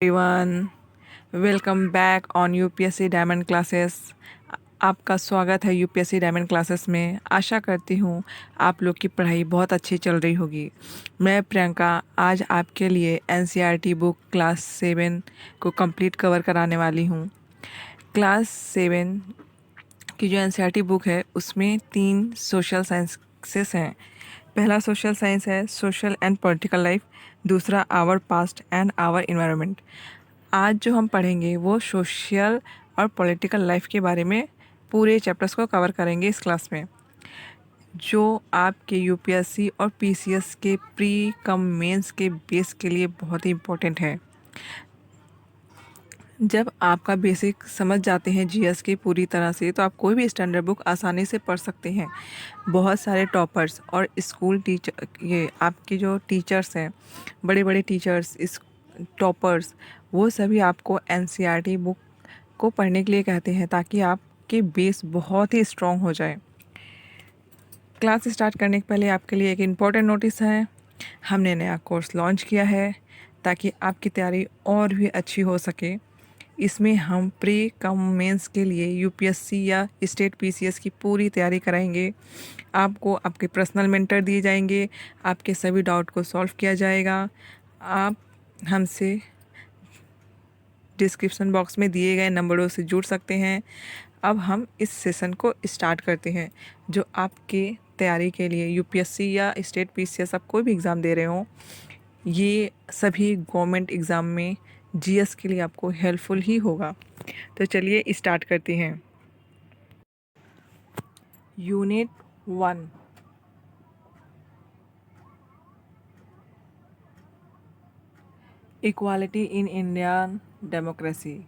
Everyone, welcome back on UPSC diamond classes. आपका स्वागत है यूपीएससी डायमंड क्लासेस में। आशा करती हूँ आप लोग की पढ़ाई बहुत अच्छी चल रही होगी। मैं प्रियंका आज आपके लिए एनसीईआरटी बुक क्लास 7 को कंप्लीट कवर कराने वाली हूँ। क्लास 7 की जो एनसीईआरटी बुक है उसमें 3 सोशल साइंसेस हैं। पहला सोशल साइंस है सोशल एंड पॉलिटिकल लाइफ, दूसरा our past and our environment. आज जो हम पढ़ेंगे वो सोशल और पॉलिटिकल लाइफ के बारे में पूरे चैप्टर्स को कवर करेंगे इस क्लास में, जो आपके यूपीएससी और पीसीएस के प्री कम मेंस के बेस के लिए बहुत ही इम्पोर्टेंट है। जब आपका बेसिक समझ जाते हैं जीएस के पूरी तरह से, तो आप कोई भी स्टैंडर्ड बुक आसानी से पढ़ सकते हैं। बहुत सारे टॉपर्स और स्कूल टीचर, ये आपके जो टीचर्स हैं, बड़े बड़े टीचर्स, इस टॉपर्स, वो सभी आपको एनसीईआरटी बुक को पढ़ने के लिए कहते हैं ताकि आपके बेस बहुत ही स्ट्रॉन्ग हो जाए। क्लास स्टार्ट करने के पहले आपके लिए एक इम्पॉर्टेंट नोटिस है। हमने नया कोर्स लॉन्च किया है ताकि आपकी तैयारी और भी अच्छी हो सके। इसमें हम प्री कम मेंस के लिए यूपीएससी या स्टेट पीसीएस की पूरी तैयारी कराएंगे। आपको आपके पर्सनल मेंटर दिए जाएंगे, आपके सभी डाउट को सॉल्व किया जाएगा। आप हमसे डिस्क्रिप्शन बॉक्स में दिए गए नंबरों से जुड़ सकते हैं। अब हम इस सेशन को स्टार्ट करते हैं, जो आपके तैयारी के लिए यूपीएससी या स्टेट पीसीएस, आप कोई भी एग्ज़ाम दे रहे हो, ये सभी गवर्नमेंट एग्ज़ाम में जीएस के लिए आपको हेल्पफुल ही होगा। तो चलिए स्टार्ट करते हैं। Unit 1, equality in Indian democracy.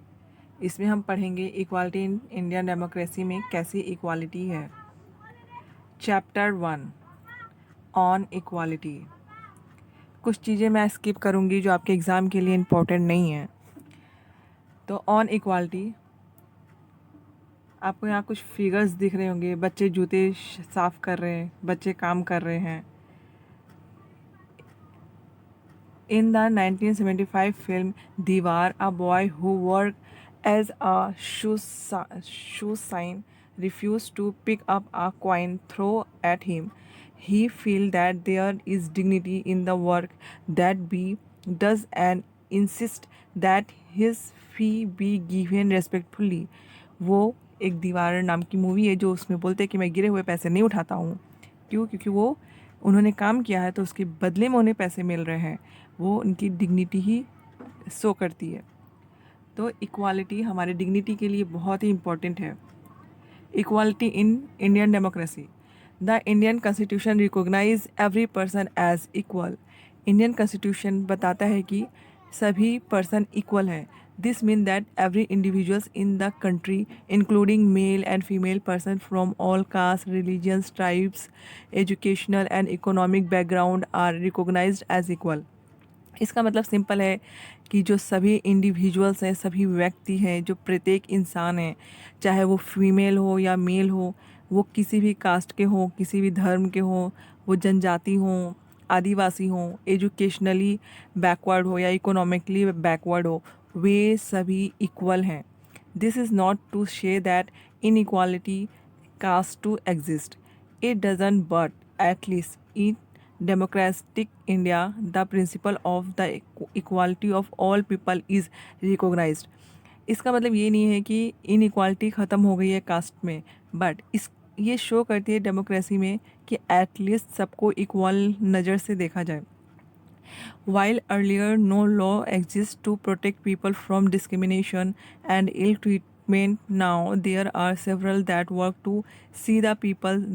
इसमें हम पढ़ेंगे इक्वालिटी इन इंडियन डेमोक्रेसी में कैसी इक्वालिटी है। Chapter 1 on equality. कुछ चीज़ें मैं स्किप करूँगी जो आपके एग्ज़ाम के लिए इम्पोर्टेंट नहीं है। तो ऑन इक्वालिटी, आपको यहाँ कुछ फिगर्स दिख रहे होंगे। बच्चे जूते साफ़ कर रहे हैं, बच्चे काम कर रहे हैं। In the 1975 film Diwar, a boy who worked as a shoe sign refused to pick up a coin thrown at him. He feels that there is dignity in the work that he does and insists that his fee be given respectfully. वो एक दीवार नाम की movie है जो उसमें बोलते हैं कि मैं गिरे हुए पैसे नहीं उठाता हूँ। क्यों? क्योंकि वो उन्होंने काम किया है तो उसके बदले में उन्हें पैसे मिल रहे हैं। वो उनकी डिग्निटी ही शो करती है। तो इक्वालिटी हमारे डिग्निटी के लिए बहुत ही इम्पोर्टेंट है। Equality in Indian democracy. The Indian constitution recognise every person as equal. Indian constitution बताता है कि सभी पर्सन इक्वल हैं। This mean that every individuals in the country including male and female person from all caste, religions, tribes, educational and economic background are recognised as equal. इसका मतलब simple है कि जो सभी इंडिविजुअल्स हैं, सभी व्यक्ति हैं, जो प्रत्येक इंसान है, चाहे वो फीमेल हो या मेल हो, वो किसी भी कास्ट के हों, किसी भी धर्म के हों, वो जनजाति हों, आदिवासी हों, एजुकेशनली बैकवर्ड हो या इकोनॉमिकली बैकवर्ड हो, वे सभी इक्वल हैं। This is not to say that inequality caste to exist, it doesn't, but at least in democratic India, the principle of the equality of all people is recognized. इसका मतलब ये नहीं है कि inequality ख़त्म हो गई है कास्ट में, बट इस ये शो करती है डेमोक्रेसी में कि एटलीस्ट सबको इक्वल नज़र से देखा जाए। While earlier no law exists to protect people from discrimination and ill treatment, now there are several that work to see the people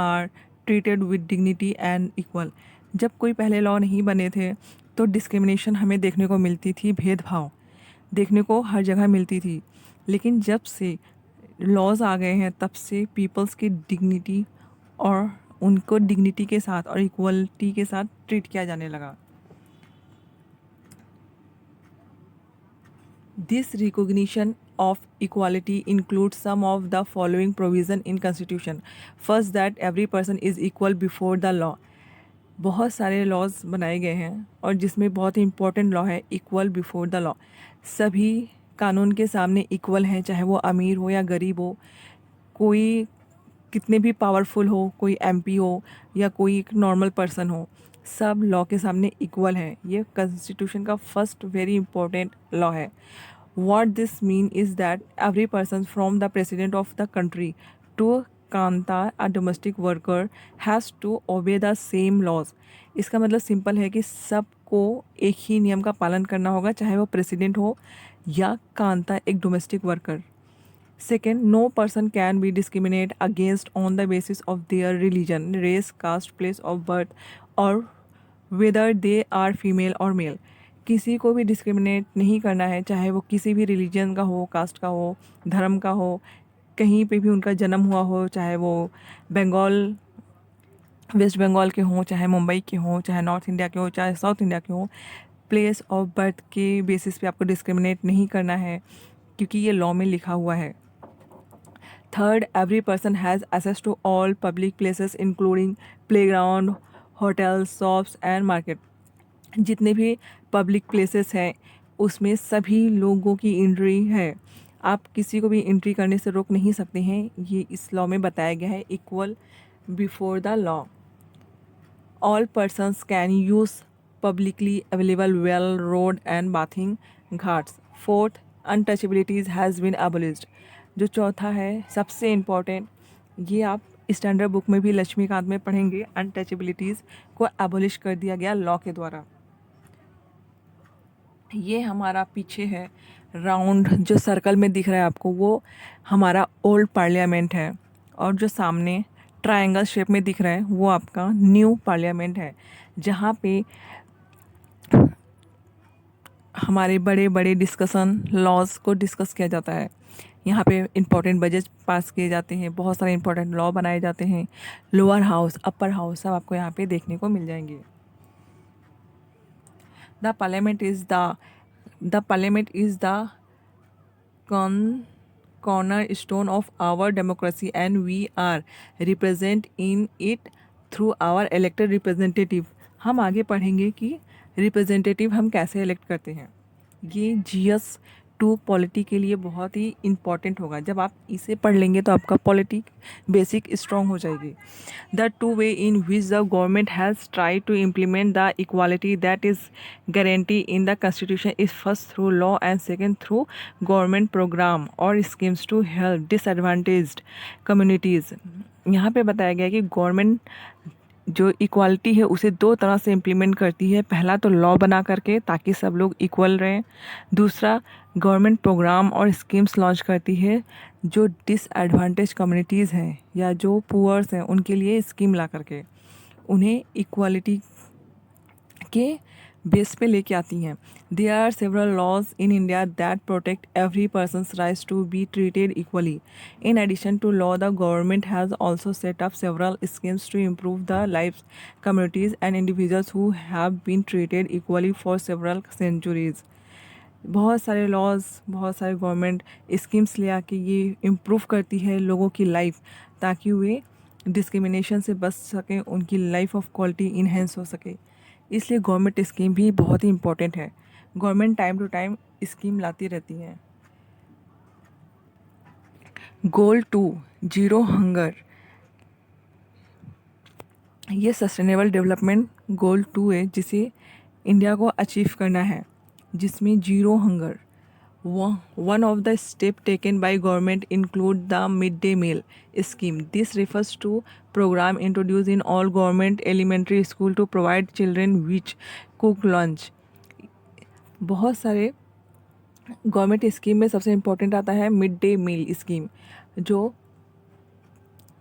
are treated with dignity and equal. जब कोई पहले law नहीं बने थे तो डिस्क्रिमिनेशन हमें देखने को मिलती थी, भेदभाव देखने को हर जगह मिलती थी। लेकिन जब से लॉज आ गए हैं तब से पीपल्स की डिग्निटी और उनको डिग्निटी के साथ और इक्वलिटी के साथ ट्रीट किया जाने लगा। This recognition of equality includes some of the following provision in Constitution. First, that every person is equal before the law. बहुत सारे लॉज बनाए गए हैं और जिसमें बहुत ही इम्पोर्टेंट लॉ है इक्वल बिफोर द लॉ। सभी कानून के सामने इक्वल हैं, चाहे वो अमीर हो या गरीब हो, कोई कितने भी पावरफुल हो, कोई एमपी हो या कोई एक नॉर्मल पर्सन हो, सब लॉ के सामने इक्वल हैं। ये कॉन्स्टिट्यूशन का फर्स्ट वेरी इंपॉर्टेंट लॉ है। What this mean is that every person from the president of the country to Kanta a domestic worker has to obey the same laws. इसका मतलब सिंपल है कि सबको एक ही नियम का पालन करना होगा, चाहे वो प्रेसिडेंट हो या कांता एक domestic worker. Second, no person can be discriminated against on the basis of their religion, race, caste, place of birth, or whether they are female or male. किसी को भी डिस्क्रिमिनेट नहीं करना है, चाहे वो किसी भी रिलीजन का हो, कास्ट का हो, धर्म का हो, कहीं पे भी उनका जन्म हुआ हो, चाहे वो बंगाल वेस्ट बंगाल के हों, चाहे मुंबई के हों, चाहे नॉर्थ इंडिया के हों, चाहे साउथ इंडिया के हों। प्लेस ऑफ बर्थ के बेसिस पे आपको डिस्क्रिमिनेट नहीं करना है, क्योंकि ये लॉ में लिखा हुआ है। Third, every person has access to all public places including playground, hotels, shops and market. जितने भी पब्लिक प्लेसेस हैं उसमें सभी लोगों की एंट्री है, आप किसी को भी एंट्री करने से रोक नहीं सकते हैं। ये इस लॉ में बताया गया है, equal before the law. All persons can use publicly available well, road and bathing ghats. Fourth, untouchabilities has been abolished. जो चौथा है सबसे इम्पोर्टेंट, ये आप स्टैंडर्ड बुक में भी लक्ष्मीकांत में पढ़ेंगे, अनटचेबिलिटीज़ को एबोलिश कर दिया गया लॉ के द्वारा। ये हमारा पीछे है राउंड जो सर्कल में दिख रहा है आपको, वो हमारा ओल्ड पार्लियामेंट है, और जो सामने ट्रायंगल शेप में दिख रहा है वो आपका न्यू पार्लियामेंट है, जहाँ पे हमारे बड़े बड़े डिस्कशन लॉज को डिस्कस किया जाता है। यहाँ पे इंपॉर्टेंट बजट पास किए जाते हैं, बहुत सारे इंपॉर्टेंट लॉ बनाए जाते हैं। लोअर हाउस, अपर हाउस सब आपको यहाँ पे देखने को मिल जाएंगे। The parliament is the cornerstone of our democracy and we are represent in it through our elected representative। हम आगे पढ़ेंगे कि रिप्रेजेंटेटिव हम कैसे इलेक्ट करते हैं। ये GS 2 पॉलिटी के लिए बहुत ही इम्पॉर्टेंट होगा। जब आप इसे पढ़ लेंगे तो आपका पॉलिटी बेसिक स्ट्रॉन्ग हो जाएगी। The two way in which the government has try to implement the equality that is guarantee in the constitution is first through law and second through government program और schemes to help disadvantaged communities. यहाँ पे बताया गया है कि government जो equality है उसे दो तरह से इम्प्लीमेंट करती है। पहला तो लॉ बना करके ताकि सब लोग इक्वल रहें, दूसरा गवर्नमेंट प्रोग्राम और स्कीम्स लॉन्च करती है जो डिसएडवांटेज कम्युनिटीज़ हैं या जो पुअर्स हैं उनके लिए स्कीम ला करके उन्हें इक्वालिटी के बेस पे लेके आती हैं। There are several laws in India that protect every persons rights to be treated equally. In addition to law the government has also set up several schemes to improve the life communities and individuals who have been treated equally for several centuries. बहुत सारे laws, बहुत सारे government schemes ले आके ये improve करती है लोगों की लाइफ, ताकि वे डिस्क्रिमिनेशन से बच सकें, उनकी लाइफ ऑफ क्वालिटी इन्हेंस हो सके। इसलिए गवर्नमेंट स्कीम भी बहुत ही इम्पोर्टेंट है। Government time to time scheme लाती रहती हैं। गोल 2 जीरो हंगर, ये सस्टेनेबल डेवलपमेंट गोल 2 है जिसे इंडिया को अचीव करना है, जिसमें zero hunger. One of the steps taken by government include the midday meal scheme. This refers to program introduced in all government elementary school to provide children with cooked lunch. बहुत सारे government scheme में सबसे important आता है mid day meal scheme, जो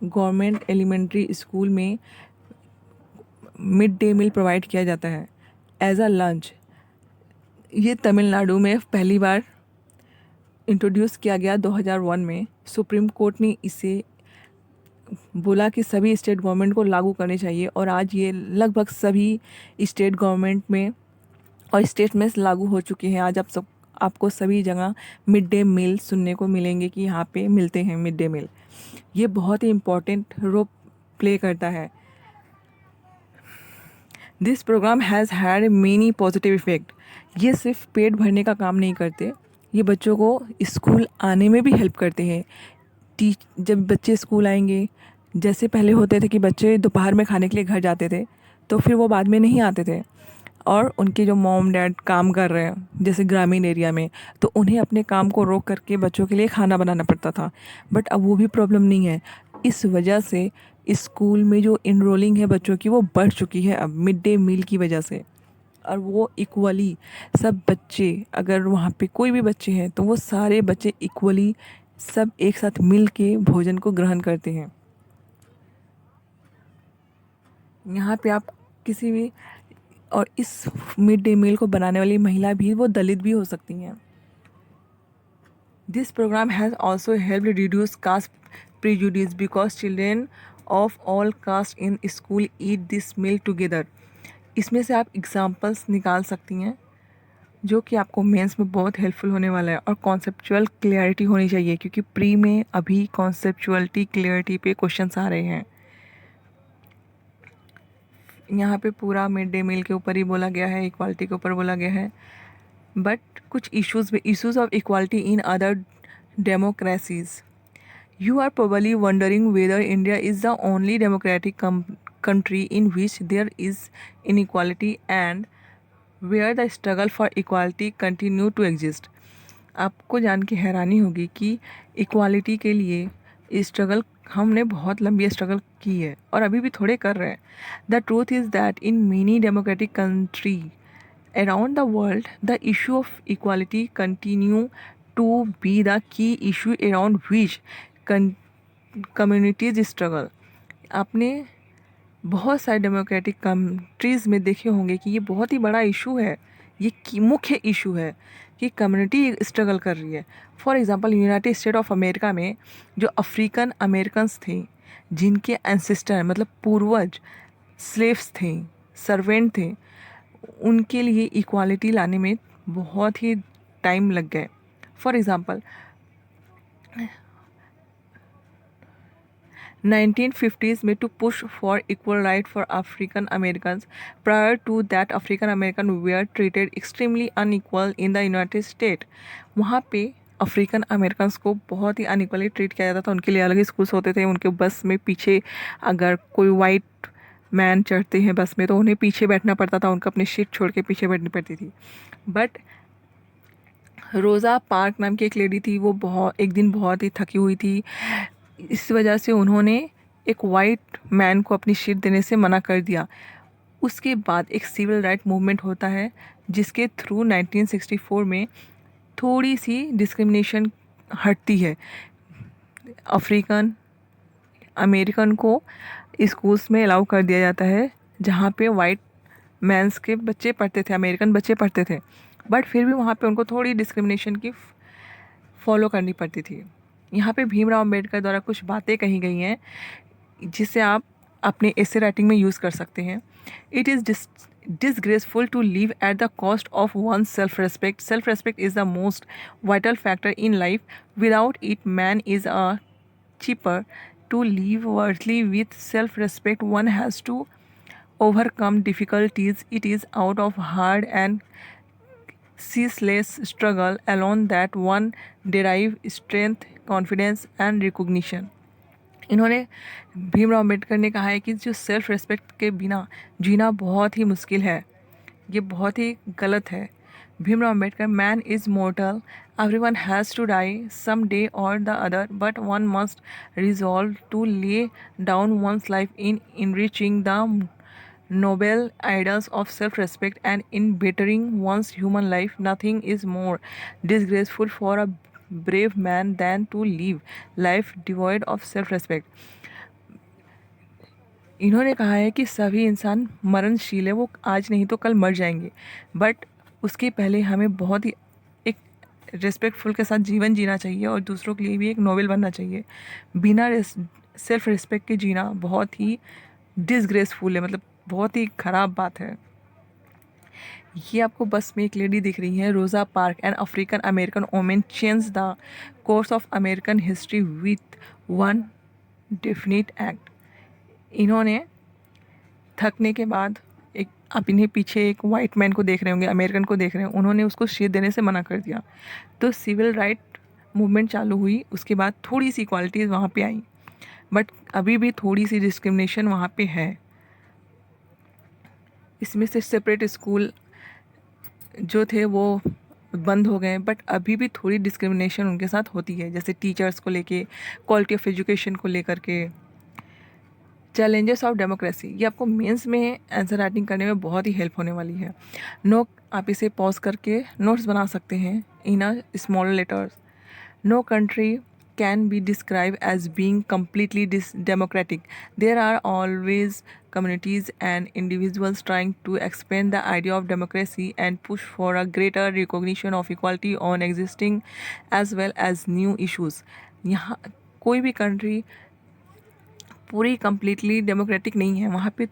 government elementary school में mid day meal provide किया जाता है एज अ लंच। ये तमिलनाडु में पहली बार इंट्रोड्यूस किया गया 2001 में। सुप्रीम कोर्ट ने इसे बोला कि सभी स्टेट गवर्नमेंट को लागू करने चाहिए, और आज ये लगभग सभी स्टेट गवर्नमेंट में और स्टेट में लागू हो चुके हैं। आज आपको सभी जगह मिड डे मील सुनने को मिलेंगे कि यहाँ पे मिलते हैं मिड डे मील। ये बहुत ही इम्पोर्टेंट रोल प्ले करता है। This programme has had many positive effect. ये सिर्फ पेट भरने का काम नहीं करते, ये बच्चों को स्कूल आने में भी हेल्प करते हैं। जब बच्चे स्कूल आएंगे, जैसे पहले होते थे कि बच्चे दोपहर में खाने के लिए घर जाते थे, तो फिर वो बाद में नहीं आते थे, और उनके जो मॉम डैड काम कर रहे हैं जैसे ग्रामीण एरिया में, तो उन्हें अपने काम को रोक करके बच्चों के लिए खाना बनाना पड़ता था। बट अब वो भी प्रॉब्लम नहीं है। इस वजह से स्कूल में जो इनरोलिंग है बच्चों की वो बढ़ चुकी है अब मिड डे मील की वजह से। और वो इक्वली सब बच्चे, अगर वहाँ पे कोई भी बच्चे हैं तो वो सारे बच्चे इक्वली सब एक साथ मिल के भोजन को ग्रहण करते हैं। यहाँ पे आप किसी भी, और इस मिड डे मील को बनाने वाली महिला भी वो दलित भी हो सकती हैं। This programme has also help reduce caste prejudice because children of all caste in school eat this meal together. इसमें से आप एग्जाम्पल्स निकाल सकती हैं जो कि आपको मेंस में बहुत हेल्पफुल होने वाला है। और कॉन्सेप्चुअल क्लियरिटी होनी चाहिए, क्योंकि प्री में अभी कॉन्सेप्चुअलिटी क्लियरिटी पे क्वेश्चंस आ रहे हैं। यहाँ पे पूरा मिड डे मील के ऊपर ही बोला गया है, इक्वालिटी के ऊपर बोला गया है। बट कुछ issues of equality in other democracies. You are probably wondering whether India is the only democratic country in which there is inequality and where the struggle for equality continue to exist। आपको जान के हैरानी होगी कि equality के लिए struggle हमने बहुत लंबी स्ट्रगल की है और अभी भी थोड़े कर रहे हैं। The truth is that in many democratic country around the world the issue of equality continue to be the key issue around which communities struggle। आपने बहुत सारे डेमोक्रेटिक कंट्रीज़ में देखे होंगे कि ये बहुत ही बड़ा इशू है, ये मुख्य इशू है कि कम्युनिटी स्ट्रगल कर रही है। For example United state of America में जो अफ्रीकन अमेरिकन्स थे, जिनके एंसेस्टर मतलब पूर्वज स्लेव्स थे, सर्वेंट थे, उनके लिए इक्वालिटी लाने में बहुत ही टाइम लग गए। फॉर एग्ज़ाम्पल 1950s में to push for equal right for African American. Prior to that African American were treated extremely unequal in the United State. वहाँ पे अफ्रीकन अमेरिकन्स को बहुत ही अनइक्वली ट्रीट किया जाता था। उनके लिए अलग ही स्कूल्स होते थे। उनके बस में पीछे अगर कोई वाइट मैन चढ़ते हैं बस में तो उन्हें पीछे बैठना पड़ता था, उनको अपनी सीट छोड़ के पीछे बैठनी पड़ती थी। बट रोज़ा पार्क नाम की एक लेडी थी, वो एक दिन बहुत ही थकी हुई थी। इस वजह से उन्होंने एक वाइट मैन को अपनी सीट देने से मना कर दिया। उसके बाद एक सिविल राइट मूवमेंट होता है जिसके थ्रू 1964 में थोड़ी सी डिस्क्रिमिनेशन हटती है। अफ्रीकन अमेरिकन को स्कूल्स में अलाउ कर दिया जाता है जहाँ पे वाइट मैंस के बच्चे पढ़ते थे, अमेरिकन बच्चे पढ़ते थे। बट फिर भी वहाँ पे उनको थोड़ी डिस्क्रिमिनेशन की फॉलो करनी पड़ती थी। यहाँ पे भीमराव अम्बेडकर द्वारा कुछ बातें कही गई हैं जिसे आप अपने एसे राइटिंग में यूज़ कर सकते हैं। It is disgraceful to live at the cost of one's self-respect. Self-respect is the most vital factor in life. Without it, man is a cheaper. To live worthily with self-respect, one has to overcome difficulties. It is out of hard and ceaseless struggle alone that one derive strength, confidence and recognition। इन्होंने भीमराव अम्बेडकर ने कहा है कि जो self respect के बिना जीना बहुत ही मुश्किल है, ये बहुत ही गलत है। Bhimrao Ambedkar, man is mortal, everyone has to die some day और the other, but one must resolve to lay down one's life in enriching the noble ideals of self-respect and in bettering one's human life. Nothing is more disgraceful for a brave man than to live life devoid of self-respect। इन्होंने कहा है कि सभी इंसान मरणशील है, वो आज नहीं तो कल मर जाएंगे, बट उसके पहले हमें बहुत ही एक रेस्पेक्टफुल के साथ जीवन जीना चाहिए और दूसरों के लिए भी एक नोबेल बनना चाहिए। बिना सेल्फ रिस्पेक्ट के जीना बहुत ही डिसग्रेसफुल है, मतलब बहुत ही ख़राब बात है। ये आपको बस में एक लेडी दिख रही है, रोज़ा park, an African American women change the course of American history with one definite act. इन्होंने थकने के बाद एक आप इन्हें पीछे एक वाइट मैन को देख रहे होंगे, अमेरिकन को देख रहे हैं, उन्होंने उसको शेड देने से मना कर दिया। तो सिविल राइट मूवमेंट चालू हुई, उसके बाद थोड़ी सी इक्वालिटीज़ वहाँ पे आई, बट अभी भी थोड़ी सी डिस्क्रिमिनेशन वहाँ पे है। इसमें से सेपरेट स्कूल जो थे वो बंद हो गए, बट अभी भी थोड़ी डिस्क्रिमिनेशन उनके साथ होती है, जैसे टीचर्स को लेके, क्वालिटी ऑफ एजुकेशन को लेकर के। चैलेंजेस ऑफ डेमोक्रेसी, ये आपको मेंस में आंसर राइटिंग करने में बहुत ही हेल्प होने वाली है। आप इसे पॉज करके नोट्स बना सकते हैं in a small letters. No country can be described as being completely democratic. There are always communities and individuals trying to expand the idea of democracy and push for a greater recognition of equality on existing as well as new issues. यहाँ कोई भी country पूरी completely democratic नहीं है, वहाँ पे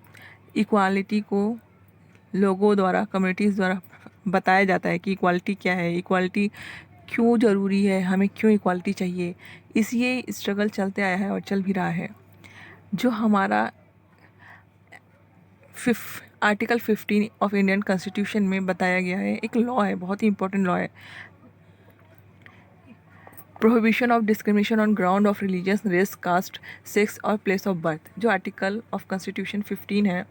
equality को लोगों द्वारा, कम्युनिटीज़ द्वारा बताया जाता है कि इक्वालिटी क्या है, इक्वालिटी क्यों ज़रूरी है, हमें क्यों इक्वालिटी चाहिए। इसलिए स्ट्रगल चलते आया है और चल भी रहा है। जो हमारा आर्टिकल 15 ऑफ इंडियन कॉन्स्टिट्यूशन में बताया गया है, एक लॉ है, बहुत ही इंपॉर्टेंट लॉ है, prohibition of discrimination on ground of religious, race, caste, sex और प्लेस ऑफ बर्थ। जो आर्टिकल ऑफ कॉन्स्टिट्यूशन 15 है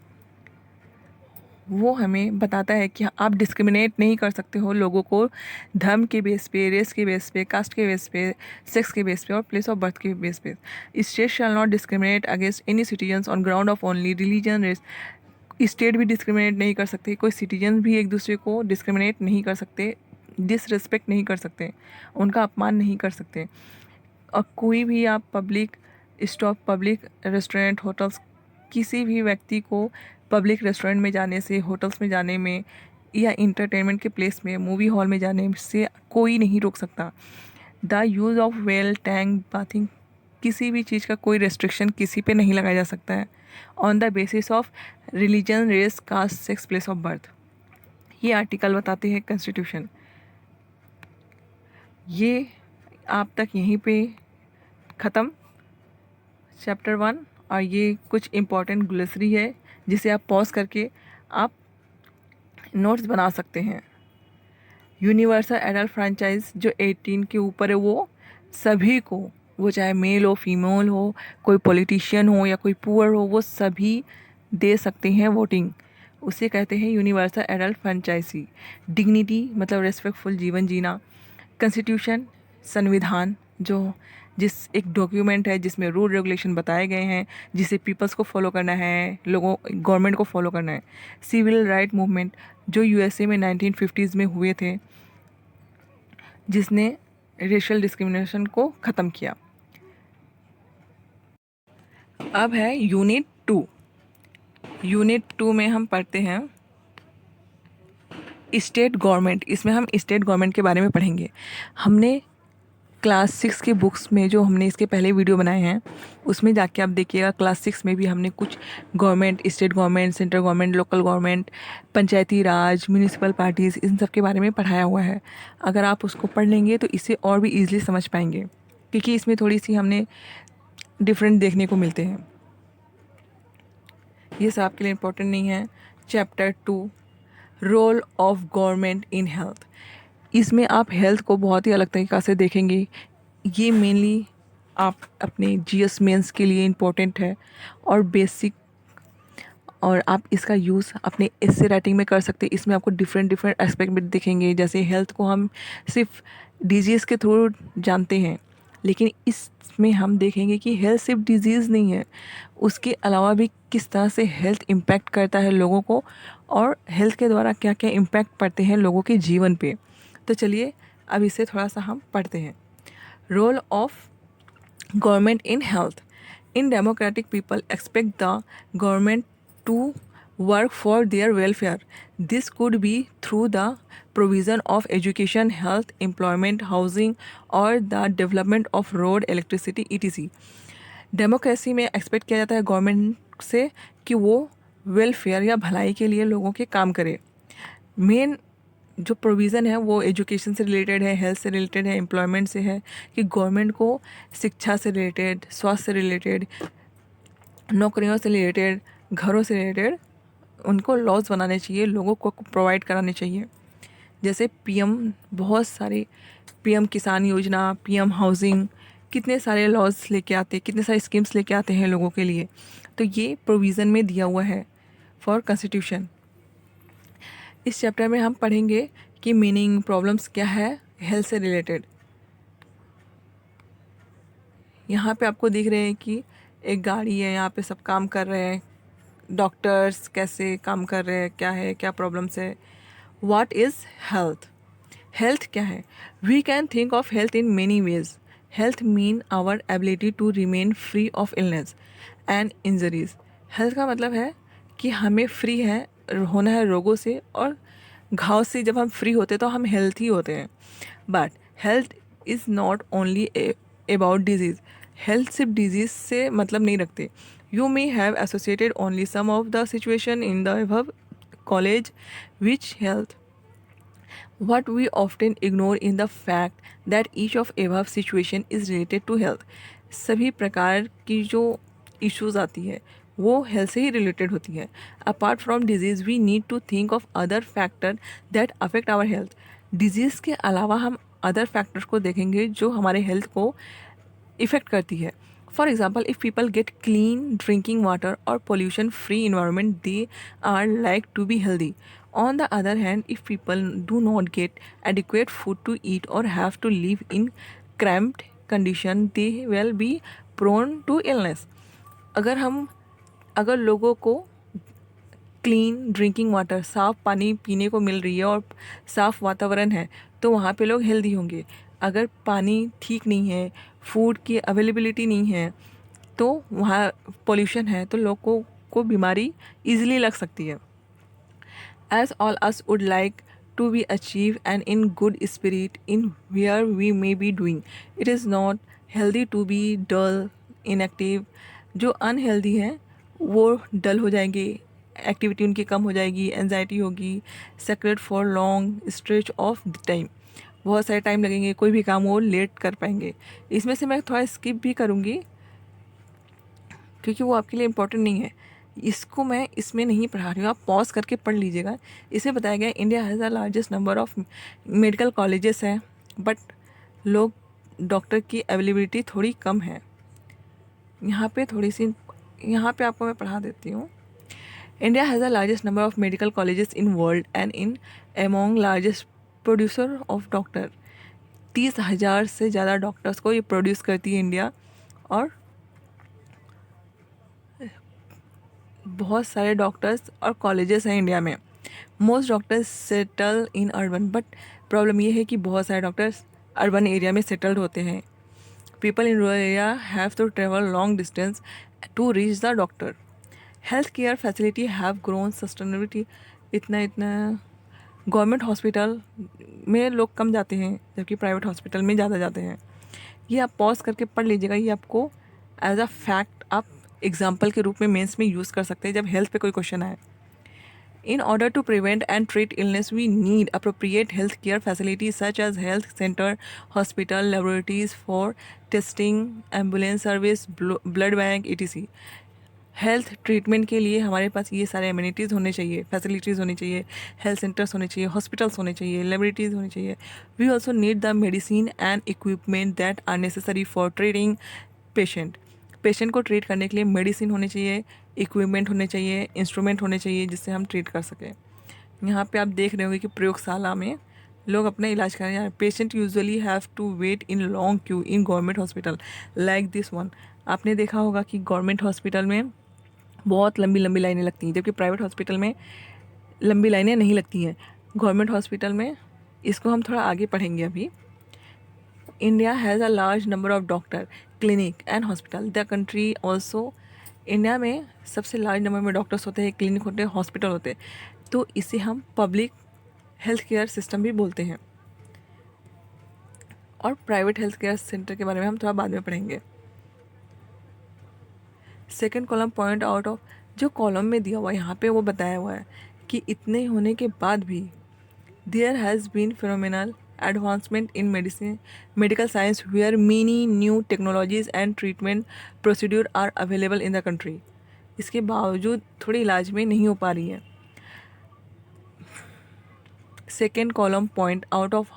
वो हमें बताता है कि आप डिस्क्रिमिनेट नहीं कर सकते हो लोगों को धर्म के बेस पे, रेस के बेस पे, कास्ट के बेस पे, सेक्स के बेस पे और प्लेस ऑफ बर्थ के बेस पे। State shall not discriminate against any citizens on ground of only religion, race. State भी डिस्क्रिमिनेट नहीं कर सकते, कोई सिटीजन भी एक दूसरे को डिस्क्रिमिनेट नहीं कर सकते, डिसरिस्पेक्ट नहीं कर सकते, उनका अपमान नहीं कर सकते। और कोई भी आप public stop, public restaurant, hotels, किसी भी व्यक्ति को पब्लिक रेस्टोरेंट में जाने से, होटल्स में जाने में या इंटरटेनमेंट के प्लेस में, मूवी हॉल में जाने से कोई नहीं रोक सकता। The use of well, tank, bathing, किसी भी चीज़ का कोई रेस्ट्रिक्शन किसी पे नहीं लगाया जा सकता है on the basis of religion, race, caste, sex, place of birth. ये आर्टिकल बताते हैं कॉन्स्टिट्यूशन। ये आप तक यहीं पे ख़त्म चैप्टर 1। और ये कुछ इम्पॉर्टेंट ग्लोसरी है जिसे आप पॉज करके आप नोट्स बना सकते हैं। यूनिवर्सल एडल्ट फ्रेंचाइज जो 18 के ऊपर है वो सभी को, वो चाहे मेल हो, फीमेल हो, कोई पॉलिटिशियन हो या कोई पुअर हो, वो सभी दे सकते हैं वोटिंग। उसे कहते हैं यूनिवर्सल एडल्ट फ्रेंचाइजी। डिग्निटी मतलब रेस्पेक्टफुल जीवन जीना। कॉन्स्टिट्यूशन संविधान, जो एक डॉक्यूमेंट है जिसमें रूल रेगुलेशन बताए गए हैं, जिसे पीपल्स को फॉलो करना है, लोगों, गवर्नमेंट को फॉलो करना है। सिविल राइट मूवमेंट जो यूएसए में 1950s में हुए थे, जिसने रेशियल डिस्क्रिमिनेशन को ख़त्म किया। अब है यूनिट 2। यूनिट 2 में हम पढ़ते हैं स्टेट गवर्नमेंट। इसमें हम स्टेट गवर्नमेंट के बारे में पढ़ेंगे। हमने क्लास 6 की बुक्स में जो हमने इसके पहले वीडियो बनाए हैं उसमें जाके आप देखिएगा, क्लास 6 में भी हमने कुछ government, state government, central government, local government, panchayati raj, municipal parties, इन सब के बारे में पढ़ाया हुआ है। अगर आप उसको पढ़ लेंगे तो इसे और भी ईजिली समझ पाएंगे, क्योंकि इसमें थोड़ी सी हमने डिफरेंट देखने को मिलते हैं। ये सब आपके लिए इम्पोर्टेंट नहीं है। Chapter 2, role of government in health. इसमें आप हेल्थ को बहुत ही अलग तरीक़ा से देखेंगे। ये मेनली आप अपने जीएस मेंस के लिए इम्पोर्टेंट है और बेसिक, और आप इसका यूज़ अपने एस्से राइटिंग में कर सकते हैं। इसमें आपको डिफरेंट एस्पेक्ट में दिखेंगे। जैसे हेल्थ को हम सिर्फ डिजीज़ के थ्रू जानते हैं, लेकिन इसमें हम देखेंगे कि हेल्थ सिर्फ डिजीज़ नहीं है, उसके अलावा भी किस तरह से हेल्थ इम्पैक्ट करता है लोगों को, और हेल्थ के द्वारा क्या क्या इम्पैक्ट पड़ते हैं लोगों के जीवन पे। तो चलिए अब इसे थोड़ा सा हम पढ़ते हैं। Role of government in health. In democratic people expect the government to work for their welfare. This could be through the provision of education, health, employment, housing, or the development of road, electricity, etc. Democracy में expect किया जाता है government से कि वो welfare या भलाई के लिए लोगों के काम करे। मेन जो प्रोविज़न है वो एजुकेशन से रिलेटेड है, हेल्थ से रिलेटेड है, एम्प्लॉयमेंट से है, कि गवर्नमेंट को शिक्षा से रिलेटेड, स्वास्थ्य से रिलेटेड, नौकरियों से रिलेटेड, घरों से रिलेटेड उनको लॉज बनाने चाहिए, लोगों को प्रोवाइड कराने चाहिए। जैसे पीएम, बहुत सारे पीएम किसान योजना, पीएम हाउसिंग, कितने सारे लॉज लेके आते, कितने सारे स्कीम्स लेके आते हैं लोगों के लिए। तो ये प्रोविज़न में दिया हुआ है फॉर कॉन्स्टिट्यूशन। इस चैप्टर में हम पढ़ेंगे कि मीनिंग, प्रॉब्लम्स क्या है हेल्थ से रिलेटेड। यहाँ पे आपको दिख रहे हैं कि एक गाड़ी है, यहाँ पे सब काम कर रहे हैं, डॉक्टर्स कैसे काम कर रहे हैं, क्या है, क्या प्रॉब्लम्स है। What is health? हेल्थ क्या है? We can think of health in many ways. Health mean our ability to remain free of illness and injuries. Health का मतलब है कि हमें फ्री है होना है रोगों से और घाव से। जब हम फ्री होते तो हम हेल्थी होते हैं। But health is not only about disease. Health सिर्फ डिजीज़ से मतलब नहीं रखते। You may have associated only some of the situation in the above college which health. What we often ignore in the fact that each of above situation is related to health. सभी प्रकार की जो issues आती है वो health से ही related होती है। Apart from disease we need to think of other factor that affect our health. Disease के अलावा हम अदर फैक्टर्स को देखेंगे जो हमारे हेल्थ को इफ़ेक्ट करती है। For example, if people get clean drinking water और pollution free environment, they are like to be healthy. On the other hand, if people do not get adequate food to eat or have to live in cramped condition, they will be prone to illness. अगर लोगों को clean drinking water, साफ़ पानी पीने को मिल रही है और साफ़ वातावरण है, तो वहाँ पे लोग हेल्दी होंगे। अगर पानी ठीक नहीं है, फूड की अवेलेबिलिटी नहीं है, तो वहाँ पोल्यूशन है, तो लोगों को बीमारी ईजिली लग सकती है। As all us would like to be achieve and in good spirit in where we may be doing, it is not healthy to be dull, inactive. जो अनहेल्दी हैं वो डल हो जाएंगे, एक्टिविटी उनकी कम हो जाएगी, एनजाइटी होगी, secret for long stretch of the time, बहुत सारे टाइम लगेंगे, कोई भी काम वो लेट कर पाएंगे। इसमें से मैं थोड़ा स्किप भी करूँगी क्योंकि वो आपके लिए इम्पोर्टेंट नहीं है। इसको मैं इसमें नहीं पढ़ा रही हूँ, आप पॉज करके पढ़ लीजिएगा। इसमें बताया गया India has the largest number of medical colleges हैं, बट लोग डॉक्टर की अवेलेबिलिटी थोड़ी कम है। यहाँ पे आपको मैं पढ़ा देती हूँ। India has the largest number of medical colleges in world and in among largest producer of doctor. 30,000 से ज़्यादा डॉक्टर्स को ये प्रोड्यूस करती है इंडिया, और बहुत सारे डॉक्टर्स और कॉलेजेस हैं इंडिया में। Most doctors settle in urban, but problem ये है कि बहुत सारे डॉक्टर्स अर्बन एरिया में सेटल्ड होते हैं। People in rural area have to travel long distance to reach the doctor. Health care facility have grown sustainability. इतना गवर्नमेंट हॉस्पिटल में लोग कम जाते हैं जबकि प्राइवेट हॉस्पिटल में ज़्यादा जाते हैं। ये आप पॉज करके पढ़ लीजिएगा, ये आपको एज अ फैक्ट आप एग्जाम्पल के रूप में मेंस में यूज़ कर सकते हैं जब हेल्थ पे कोई क्वेश्चन आए। In order to prevent and treat illness, we need appropriate health care facilities such as health center, hospital, laboratories for testing, ambulance service, blood bank, etc. Health treatment के लिए हमारे पास ये सारे एमिनिटीज़ होने चाहिए, फैसिलिटीज़ होनी चाहिए, हेल्थ सेंटर्स होने चाहिए, हॉस्पिटल्स होने चाहिए, लेबोरेटरीज होनी चाहिए। We also need the medicine and equipment that are necessary for treating patient. Patient को ट्रीट करने के लिए मेडिसिन होने चाहिए, इक्विपमेंट होने चाहिए, इंस्ट्रूमेंट होने चाहिए जिससे हम ट्रीट कर सकें। यहाँ पे आप देख रहे होंगे कि प्रयोगशाला में लोग अपना इलाज कर रहे हैं। Patient usually have to wait in long queue in government hospital like this one. आपने देखा होगा कि गवर्नमेंट हॉस्पिटल में बहुत लंबी लंबी लाइनें लगती हैं, जबकि प्राइवेट हॉस्पिटल में लंबी लाइनें नहीं लगती हैं। गवर्नमेंट हॉस्पिटल में, इसको हम थोड़ा आगे पढ़ेंगे अभी। India has a large number of doctor, clinic and hospital. The country also, India में सबसे लार्ज नंबर में डॉक्टर्स होते हैं, क्लिनिक होते हैं, हॉस्पिटल होते हैं, तो इसे हम पब्लिक हेल्थ केयर सिस्टम भी बोलते हैं। और प्राइवेट हेल्थ केयर सेंटर के बारे में हम थोड़ा बाद में पढ़ेंगे। Second column point out of, जो कॉलम में दिया हुआ है यहाँ पे वो बताया हुआ है कि इतने होने के बाद भी there has been phenomenal advancement in medical science where many new technologies and treatment procedure are available in the country. इसके बावजूद थोड़ी इलाज में नहीं हो पा रही है। Second column point out of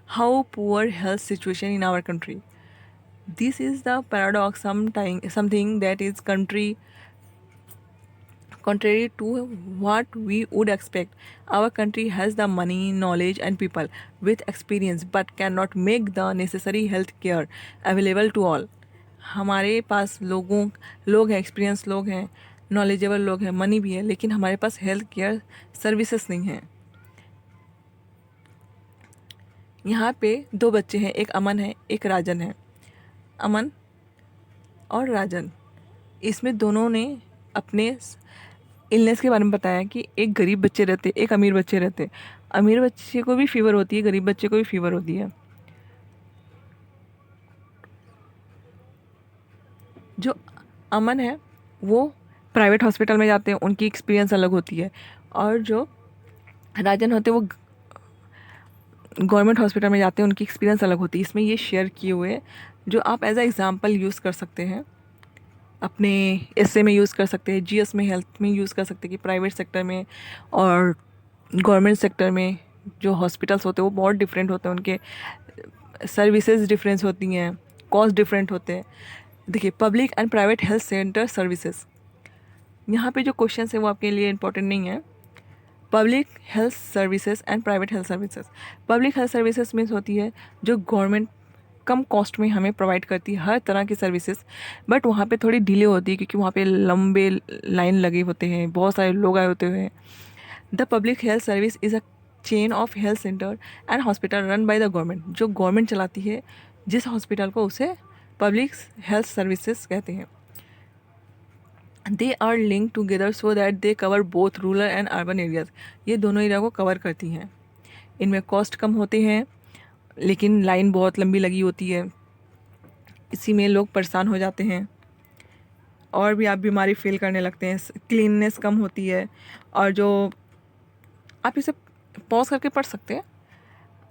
how poor health situation in our country. This is the paradox something that is country contrary to what we would expect. Our country has the money, knowledge, and people with experience, but cannot make the necessary health care available to all. हमारे पास लोग हैं, experience लोग हैं, knowledgeable लोग हैं, money भी है, लेकिन हमारे पास हेल्थ केयर सर्विसेज नहीं हैं। यहाँ पे दो बच्चे हैं, एक अमन है, एक राजन है। अमन और राजन, इसमें दोनों ने अपने इलनेस के बारे में बताया कि एक गरीब बच्चे रहते, एक अमीर बच्चे रहते। अमीर बच्चे को भी फीवर होती है, गरीब बच्चे को भी फीवर होती है। जो अमन है वो प्राइवेट हॉस्पिटल में जाते हैं, उनकी एक्सपीरियंस अलग होती है, और जो राजन होते हैं वो गवर्नमेंट हॉस्पिटल में जाते हैं, उनकी एक्सपीरियंस अलग होती है। इसमें ये शेयर किए हुए जो आप एज अ एग्ज़ाम्पल यूज़ कर सकते हैं, अपने एसए में यूज़ कर सकते हैं, जीएस में, हेल्थ में यूज़ कर सकते हैं कि प्राइवेट सेक्टर में और गवर्नमेंट सेक्टर में जो हॉस्पिटल्स होते हैं वो बहुत डिफरेंट होते हैं, उनके सर्विसेज डिफरेंस होती हैं, कॉस्ट डिफरेंट होते हैं। देखिए, public and private health centre services, यहाँ पे जो क्वेश्चन है वो आपके लिए इंपॉर्टेंट नहीं है। Public health services and private health services. Public health services means होती है जो गवर्नमेंट कम कॉस्ट में हमें प्रोवाइड करती है हर तरह की सर्विसेज, बट वहाँ पे थोड़ी डिले होती है क्योंकि वहाँ पे लंबे लाइन लगे होते हैं, बहुत सारे लोग आए होते हैं। The public health service is a chain of health centre and hospital run by the government. जो गवर्नमेंट चलाती है जिस हॉस्पिटल को, उसे पब्लिक हेल्थ सर्विसेज कहते हैं। They are link together so that they cover both rural and urban areas. ये दोनों एरिया को कवर करती हैं। इनमें कॉस्ट कम होते हैं लेकिन लाइन बहुत लंबी लगी होती है, इसी में लोग परेशान हो जाते हैं और भी आप बीमारी फील करने लगते हैं। क्लीननेस कम होती है, और जो आप इसे पॉज करके पढ़ सकते हैं।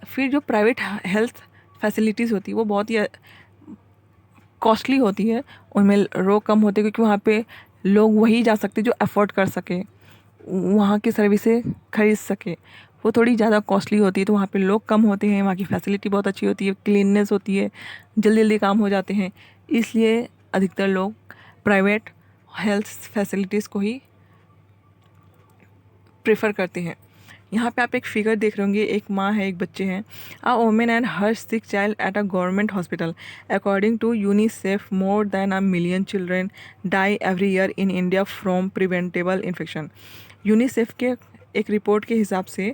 फिर जो प्राइवेट हेल्थ फैसिलिटीज़ होती है वो बहुत ही कॉस्टली होती है, उनमें रोग कम होते हैं क्योंकि वहाँ पे लोग वही जा सकते जो अफोर्ड कर सके, वहाँ की सर्विसेज खरीद सके। वो थोड़ी ज़्यादा कॉस्टली होती है, तो वहाँ पे लोग कम होते हैं, वहाँ की फैसिलिटी बहुत अच्छी होती है, क्लीननेस होती है, जल्दी जल्दी काम हो जाते हैं। इसलिए अधिकतर लोग प्राइवेट हेल्थ फैसिलिटीज़ को ही प्रेफर करते हैं। यहाँ पे आप एक फिगर देख रहे होंगे, एक माँ है, एक बच्चे हैं। A women and her sick child at a government hospital. According to UNICEF, more than a million children die every year in India from preventable infection. UNICEF के एक रिपोर्ट के हिसाब से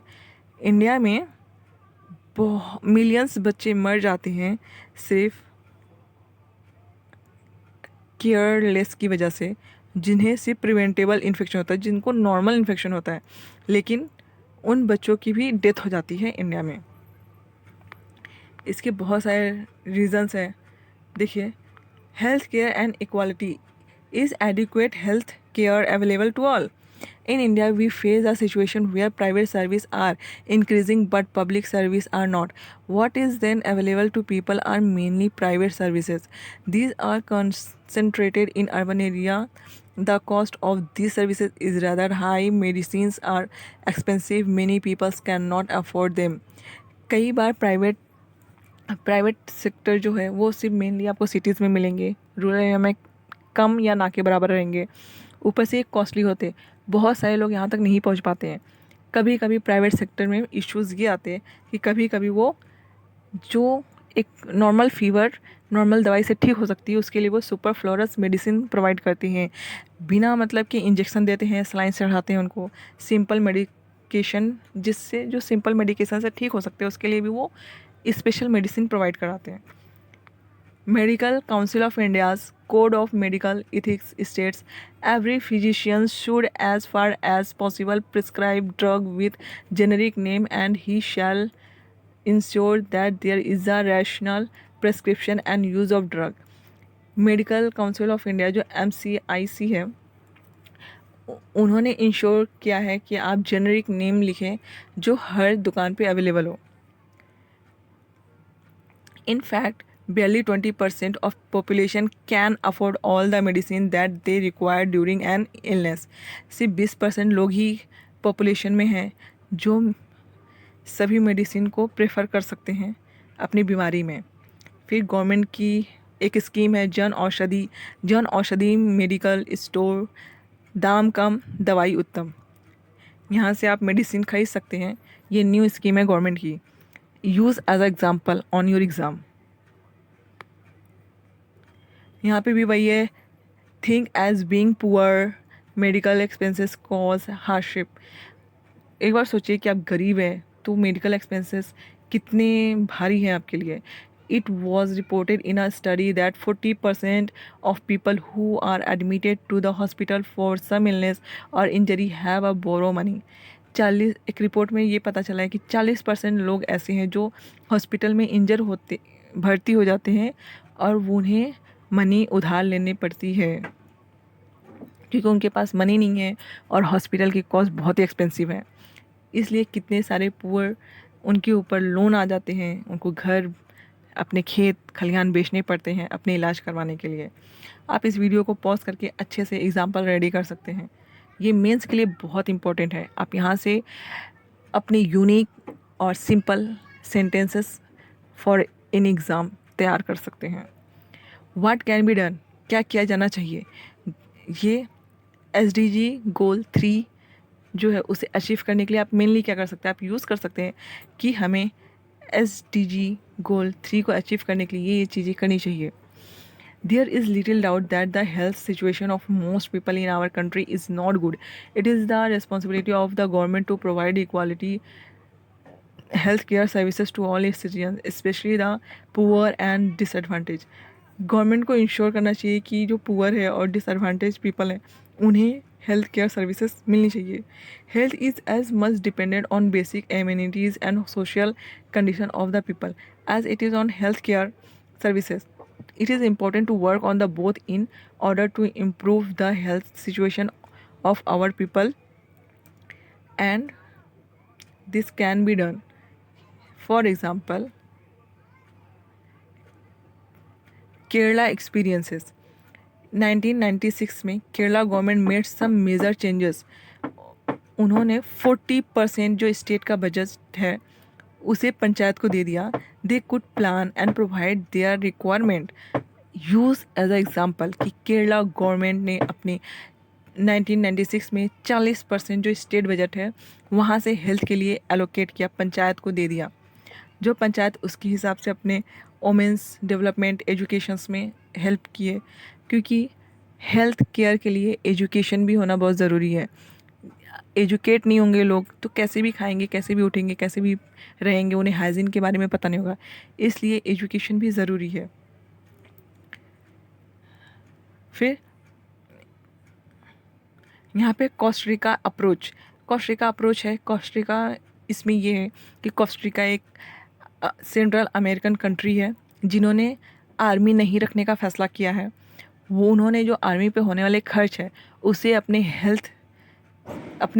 इंडिया में मिलियंस बच्चे मर जाते हैं सिर्फ केयरलेस की वजह से, जिन्हें सिर्फ प्रिवेंटेबल इन्फेक्शन होता है, जिनको नॉर्मल इन्फेक्शन होता है, लेकिन उन बच्चों की भी डेथ हो जाती है इंडिया में। इसके बहुत सारे रीज़न्स हैं। देखिए, health care and equality. Is adequate health care available to all? In India, we face a situation where private services are increasing but public services are not. What is then available to people are mainly private services. These are concentrated in urban area. The cost of these services is rather high. Medicines are expensive. Many people cannot afford them. कई बार private sector जो है वो सिर्फ mainly आपको cities में मिलेंगे, rural area में कम या ना के बराबर रहेंगे। ऊपर से कॉस्टली होते, बहुत सारे लोग यहाँ तक नहीं पहुँच पाते हैं। कभी कभी प्राइवेट सेक्टर में इश्यूज़ ये आते हैं कि कभी कभी वो जो एक नॉर्मल फीवर नॉर्मल दवाई से ठीक हो सकती है, उसके लिए वो सुपरफ्लोरस मेडिसिन प्रोवाइड करती हैं, बिना मतलब कि इंजेक्शन देते हैं, सलाइन चढ़ाते हैं उनको। सिंपल मेडिकेशन, जिससे जो सिंपल मेडिकेशन से ठीक हो सकते हैं, उसके लिए भी वो स्पेशल मेडिसिन प्रोवाइड कराते हैं। Medical Council of India's Code of Medical Ethics states every physician should, as far as possible, prescribe drug with generic name, and he shall ensure that there is a rational prescription and use of drug. Medical council of India जो MCIC है, उन्होंने ensure किया है कि आप generic name लिखें जो हर दुकान पे अवेलेबल हो। In fact, barely 20% of population can afford all the medicine that they require during an illness. सिर्फ 20% लोग ही पॉपुलेशन में हैं जो सभी मेडिसिन को प्रेफर कर सकते हैं अपनी बीमारी में। फिर गवर्नमेंट की एक स्कीम है जन औषधि मेडिकल स्टोर, दाम कम दवाई उत्तम। यहाँ से आप मेडिसिन खरीद सकते हैं। ये न्यू स्कीम है गवर्नमेंट की। Use as a example on your exam. यहाँ पे भी वही है, think as being poor, medical expenses cause hardship. एक बार सोचिए कि आप गरीब हैं तो मेडिकल एक्सपेंसेस कितने भारी हैं आपके लिए। It was reported in a study that 40% of people who are admitted to the hospital for some illness और injury have a borrow money. 40 एक रिपोर्ट में ये पता चला है कि 40% लोग ऐसे हैं जो हॉस्पिटल में भर्ती हो जाते हैं और उन्हें मनी उधार लेनी पड़ती है क्योंकि उनके पास मनी नहीं है और हॉस्पिटल की कॉस्ट बहुत ही एक्सपेंसिव है। इसलिए कितने सारे पुअर उनके ऊपर लोन आ जाते हैं, उनको घर, अपने खेत खलिहान बेचने पड़ते हैं अपने इलाज करवाने के लिए। आप इस वीडियो को पॉज करके अच्छे से एग्जाम्पल रेडी कर सकते हैं। ये मेंस के लिए बहुत इंपॉर्टेंट है। आप यहाँ से अपने यूनिक और simple sentences for in exam तैयार कर सकते हैं। व्हाट कैन बी डन, क्या किया जाना चाहिए। ये SDG गोल 3 जो है उसे अचीव करने के लिए आप मेनली क्या कर सकते हैं, आप यूज़ कर सकते हैं कि हमें SDG गोल 3 को अचीव करने के लिए ये चीज़ें करनी चाहिए। There is little doubt that the health situation of most people in our country is not good. It is the responsibility of the government to provide equality health care services to all its citizens, especially the poor and disadvantaged. Government को ensure करना चाहिए कि जो poor है और disadvantage people हैं उन्हें health care services मिलनी चाहिए। Health is as much dependent on basic amenities and social condition of the people as it is on health care services. It is important to work on the both in order to improve the health situation of our people, and this can be done. For example, Kerala experiences. 1996 में Kerala government made some major changes. उन्होंने 40% जो state का budget है उसे पंचायत को दे दिया। They could plan and provide their requirement. Use as a example कि केरला गवर्नमेंट ने अपने 1996 में 40% जो स्टेट बजट है वहाँ से हेल्थ के लिए एलोकेट किया, पंचायत को दे दिया। जो पंचायत उसके हिसाब से अपने वोमेंस डेवलपमेंट एजुकेशंस में हेल्प किए, क्योंकि हेल्थ केयर के लिए एजुकेशन भी होना बहुत ज़रूरी है। एजुकेट नहीं होंगे लोग तो कैसे भी खाएंगे, कैसे भी उठेंगे, कैसे भी रहेंगे, उन्हें हाइजीन के बारे में पता नहीं होगा। इसलिए एजुकेशन भी ज़रूरी है। फिर यहाँ पे कोस्टा अप्रोच है। कोस्टा इसमें ये है कि कोस्टा एक सेंट्रल अमेरिकन कंट्री है जिन्होंने आर्मी नहीं रखने का फ़ैसला किया है। उन्होंने जो आर्मी पे होने वाले खर्च है उसे अपने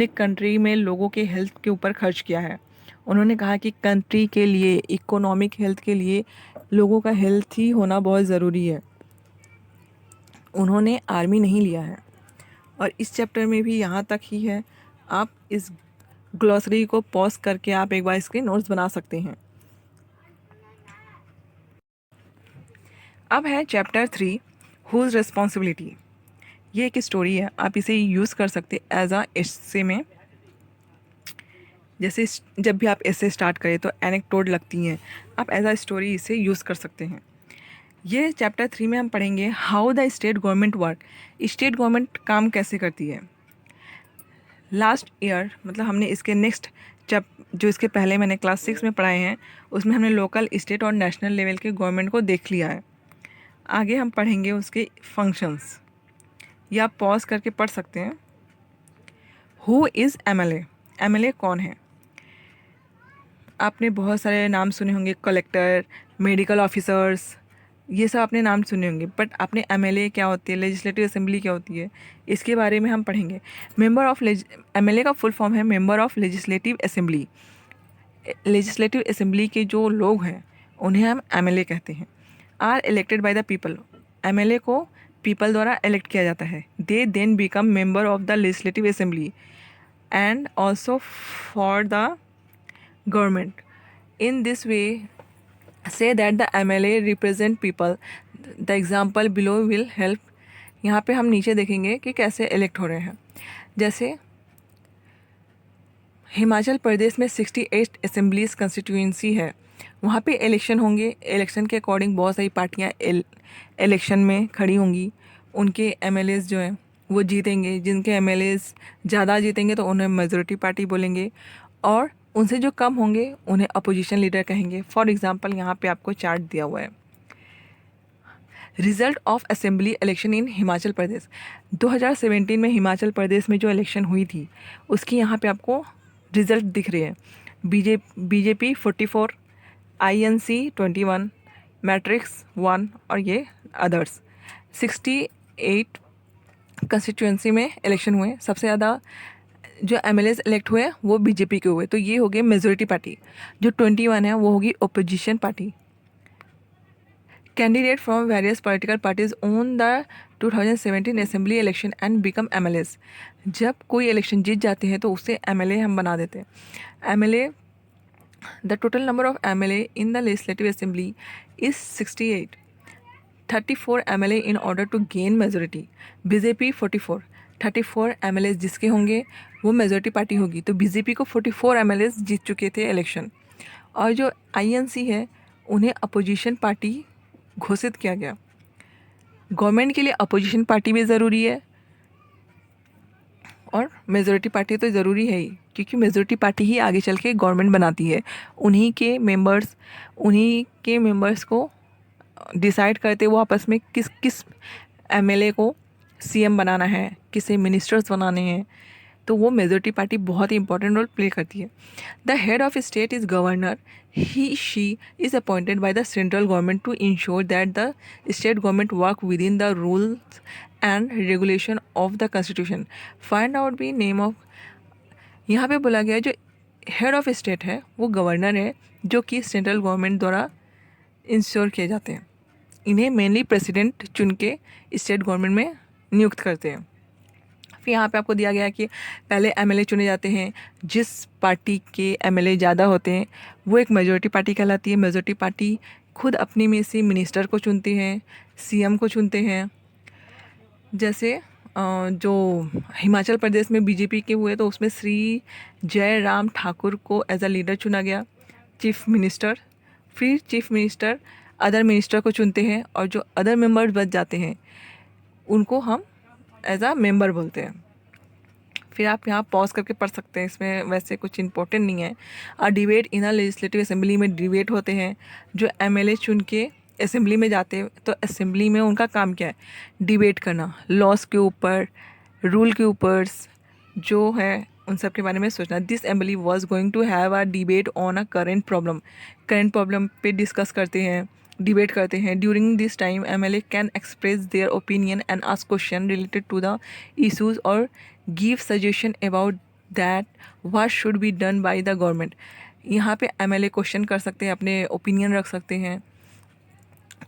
कंट्री में लोगों के हेल्थ के ऊपर खर्च किया है। उन्होंने कहा कि कंट्री के लिए, इकोनॉमिक हेल्थ के लिए लोगों का हेल्थ ही होना बहुत ज़रूरी है। उन्होंने आर्मी नहीं लिया है। और इस चैप्टर में भी यहाँ तक ही है। आप इस ग्लॉसरी को पॉज करके आप एक बार इसके नोट्स बना सकते हैं। अब है चैप्टर 3, हुज़ रिस्पॉन्सिबिलिटी। ये एक स्टोरी है, आप इसे यूज़ कर सकते एज अ एस्से में। जैसे जब भी आप एस्से स्टार्ट करें तो एनेक्डोट लगती हैं, आप एज अ स्टोरी इसे यूज़ कर सकते हैं। ये चैप्टर 3 में हम पढ़ेंगे how the state government work. State government काम कैसे करती है। लास्ट ईयर मतलब हमने इसके नेक्स्ट जो इसके पहले मैंने क्लास 6 में पढ़ाए हैं उसमें हमने लोकल, स्टेट और नेशनल लेवल के गवर्नमेंट को देख लिया है। आगे हम पढ़ेंगे उसके फंक्शंस। या आप पॉज करके पढ़ सकते हैं। Who is MLA। MLA कौन है। आपने बहुत सारे नाम सुने होंगे, कलेक्टर, मेडिकल ऑफिसर्स, ये सब आपने नाम सुने होंगे, बट आपने MLA क्या होती है, लेजिस्लेटिव असेंबली क्या होती है, इसके बारे में हम पढ़ेंगे। MLA का फुल फॉर्म है member of legislative assembly. Legislative assembly के जो लोग हैं उन्हें हम MLA कहते हैं। Are elected by the people, MLA को पीपल द्वारा इलेक्ट किया जाता है। They then become member of the legislative assembly and also for the government. In this way say that the MLA represent people. The example below will help. यहाँ पे हम नीचे देखेंगे कि कैसे इलेक्ट हो रहे हैं। जैसे हिमाचल प्रदेश में 68 असेंबलीज कंस्टिट्यूंसी है, वहाँ पे इलेक्शन होंगे। इलेक्शन के अकॉर्डिंग बहुत सारी पार्टियाँ इलेक्शन में खड़ी होंगी, उनके एमएलएज जो हैं वो जीतेंगे। जिनके एमएलएज ज़्यादा जीतेंगे तो उन्हें मेजॉरिटी पार्टी बोलेंगे, और उनसे जो कम होंगे उन्हें अपोजिशन लीडर कहेंगे। फॉर एग्जांपल यहाँ पे आपको चार्ट दिया हुआ है। Result of assembly election in Himachal Pradesh. 2017 में हिमाचल प्रदेश में जो इलेक्शन हुई थी उसकी यहाँ पे आपको रिजल्ट दिख रही है। बीजेपी 44, INC 21, मैट्रिक्स 1 और ये अदर्स। 68 कंस्टिट्यूंसी में इलेक्शन हुए। सबसे ज़्यादा जो एमएलएज इलेक्ट हुए वो बीजेपी के हुए, तो ये हो गए मेजोरिटी पार्टी। जो 21 है वो होगी opposition party. Candidate from various political parties own the 2017 assembly election and become MLAs. जब कोई इलेक्शन जीत जाते हैं तो उससे एमएलए हम बना देते हैं। MLA, the total number of MLA in the legislative assembly is 68, 34 MLA in order to gain majority. BJP 44, 34 MLA जिसके होंगे वो मेजोरिटी पार्टी होगी, तो बीजेपी को 44 एमएलए जीत चुके थे इलेक्शन। और जो INC है उन्हें अपोजिशन पार्टी घोषित किया गया। गवर्नमेंट के लिए अपोजिशन पार्टी भी ज़रूरी है और मेजोरिटी पार्टी तो ज़रूरी है ही, क्योंकि मेजोरिटी पार्टी ही आगे चल के गवर्नमेंट बनाती है। उन्हीं के मेंबर्स को डिसाइड करते वो आपस में किस किस एमएलए को CM बनाना है, किसे मिनिस्टर्स बनाने हैं, तो वो मेजोरिटी पार्टी बहुत ही इंपॉर्टेंट रोल प्ले करती है। The head of state is governor, he she is appointed by the central government to ensure that the state government work with in the rules and regulation of the constitution. Find out भी name of, यहाँ पे बोला गया जो head of state है वो governor है, जो कि सेंट्रल गवर्नमेंट द्वारा इंश्योर किए जाते हैं। इन्हें मेनली प्रेसिडेंट चुन के स्टेट गवर्नमेंट में नियुक्त करते हैं। फिर यहाँ पे आपको दिया गया है कि पहले एमएलए चुने जाते हैं। जिस पार्टी के एमएलए ज़्यादा होते हैं वो एक मेजॉरिटी पार्टी कहलाती है। मेजॉरिटी पार्टी खुद अपने में से मिनिस्टर को चुनती हैं, CM को चुनते हैं। जैसे जो हिमाचल प्रदेश में बीजेपी के हुए तो उसमें श्री जयराम ठाकुर को एज अ लीडर चुना गया, चीफ मिनिस्टर। फिर चीफ मिनिस्टर अदर मिनिस्टर को चुनते हैं, और जो अदर मेंबर्स बच जाते हैं उनको हम एज अ मेंबर बोलते हैं। फिर आप यहाँ पॉज करके पढ़ सकते हैं, इसमें वैसे कुछ इंपॉर्टेंट नहीं है। Debate in a legislative assembly में डिबेट होते हैं। जो एमएलए चुन के असेंबली में जाते हैं तो असेंबली में उनका काम क्या है, डिबेट करना, लॉस के ऊपर, रूल के ऊपर जो है उन सब के बारे में सोचना। This assembly was going to have a debate on a current problem पे डिस्कस करते हैं, डिबेट करते हैं। During this time MLA can express their opinion and ask question related to the issues और give suggestion about that what should be done by the government. यहाँ पे MLA question कर सकते हैं, अपने ओपिनियन रख सकते हैं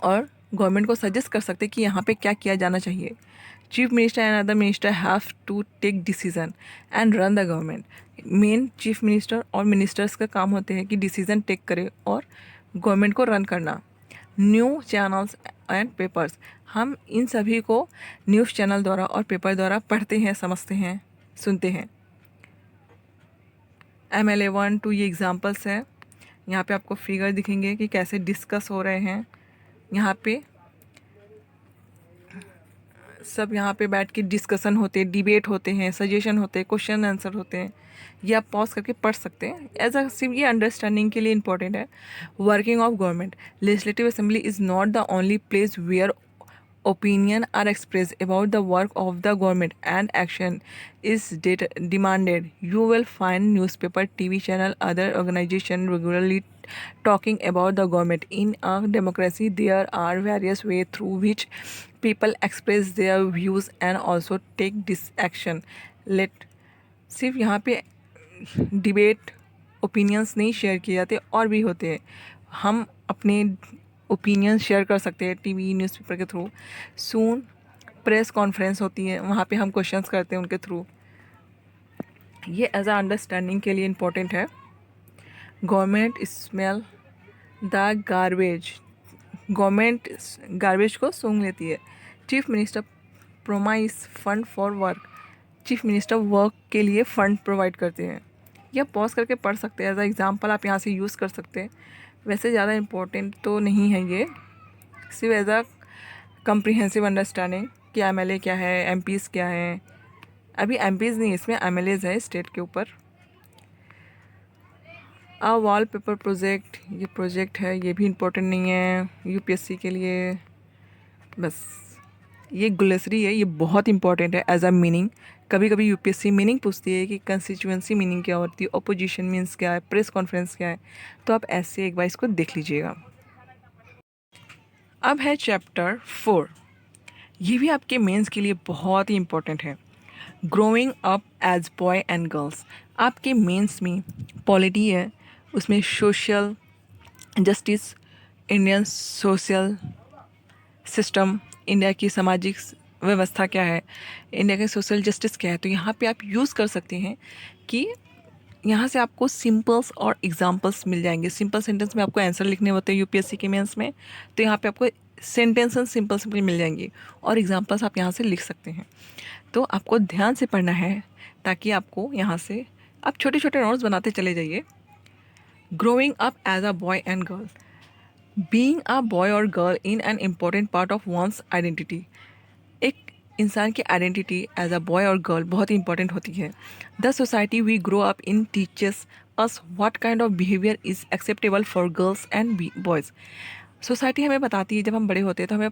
और गवर्नमेंट को सजेस्ट कर सकते हैं कि यहाँ पे क्या किया जाना चाहिए। Chief minister and other minister have to take decision and run the government. Main chief minister और मिनिस्टर्स का काम होते हैं कि डिसीजन टेक करे और गवर्नमेंट को रन करना। न्यूज़ चैनल्स एंड पेपर्स, हम इन सभी को न्यूज़ चैनल द्वारा और पेपर द्वारा पढ़ते हैं, समझते हैं, सुनते हैं। MLA 1, 2 ये एग्जांपल्स है। यहाँ पे आपको फिगर दिखेंगे कि कैसे डिस्कस हो रहे हैं। यहाँ पे सब यहाँ पे बैठ के डिस्कशन होते हैं, डिबेट होते हैं, सजेशन होते हैं, क्वेश्चन आंसर होते हैं। ये आप पॉज करके पढ़ सकते हैं, एज अ सिर्फ ये अंडरस्टैंडिंग के लिए इंपॉर्टेंट है। Working of government, legislative assembly is not the only place where opinion are expressed about the work of the government and action is demanded. You will find newspaper, TV channel, other organization regularly talking about the government. In a democracy there are various ways through which people express their views and also take this action. Let सिर्फ यहाँ पे debate opinions नहीं share किए जाते और भी होते हैं। हम अपने ओपिनियन शेयर कर सकते हैं टीवी न्यूज़पेपर के थ्रू। सून प्रेस कॉन्फ्रेंस होती है, वहाँ पे हम क्वेश्चंस करते हैं उनके थ्रू। ये एज अ अंडरस्टैंडिंग के लिए इम्पोर्टेंट है। Government smell the garbage, government garbage को सूंघ लेती है। Chief minister promise fund for work, chief minister work के लिए फ़ंड प्रोवाइड करते हैं। या पॉज करके पढ़ सकते हैं, एज अ एग्ज़ाम्पल आप यहाँ से यूज़ कर सकते हैं। वैसे ज़्यादा इम्पोर्टेंट तो नहीं है ये, सिर्फ एज अ कम्प्रीहेंसिव अंडरस्टैंडिंग कि एमएलए क्या है, एमपीज़ क्या है। अभी एमपीज़ नहीं, इसमें एमएलएज़ है स्टेट के ऊपर। वॉलपेपर प्रोजेक्ट, ये प्रोजेक्ट है, ये भी इम्पोर्टेंट नहीं है यूपीएससी के लिए। बस ये ग्लोसरी है, ये बहुत इंपॉर्टेंट है एज अ मीनिंग। कभी कभी यूपीएससी मीनिंग पूछती है कि कंस्टिट्यूएंसी मीनिंग क्या होती है, अपोजिशन मीन्स क्या है, प्रेस कॉन्फ्रेंस क्या है, तो आप ऐसे एक बार इसको देख लीजिएगा। अब है चैप्टर 4, ये भी आपके मेंस के लिए बहुत ही इम्पोर्टेंट है। Growing up as boy and girls, आपके मेंस में पॉलिटी है, उसमें social justice, Indian social system, India की सामाजिक व्यवस्था क्या है, इंडिया के सोशल जस्टिस क्या है। तो यहाँ पे आप यूज़ कर सकते हैं कि यहाँ से आपको सिंपल्स और एग्जांपल्स मिल जाएंगे। सिंपल सेंटेंस में आपको आंसर लिखने होते हैं यूपीएससी के मेंस में, तो यहाँ पे आपको सेंटेंस सिंपल सिंपल मिल जाएंगे और एग्जांपल्स आप यहाँ से लिख सकते हैं। तो आपको ध्यान से पढ़ना है ताकि आपको यहाँ से आप छोटे छोटे नोट्स बनाते चले जाइए। Growing up as a boy and girl, being a boy और girl in an important part of one's identity, एक इंसान की आइडेंटिटी एज अ बॉय और गर्ल बहुत ही इंपॉर्टेंट होती है। The society we grow up in teaches us what kind of behaviour is acceptable for girls and boys. Society हमें बताती है, जब हम बड़े होते हैं तो हमें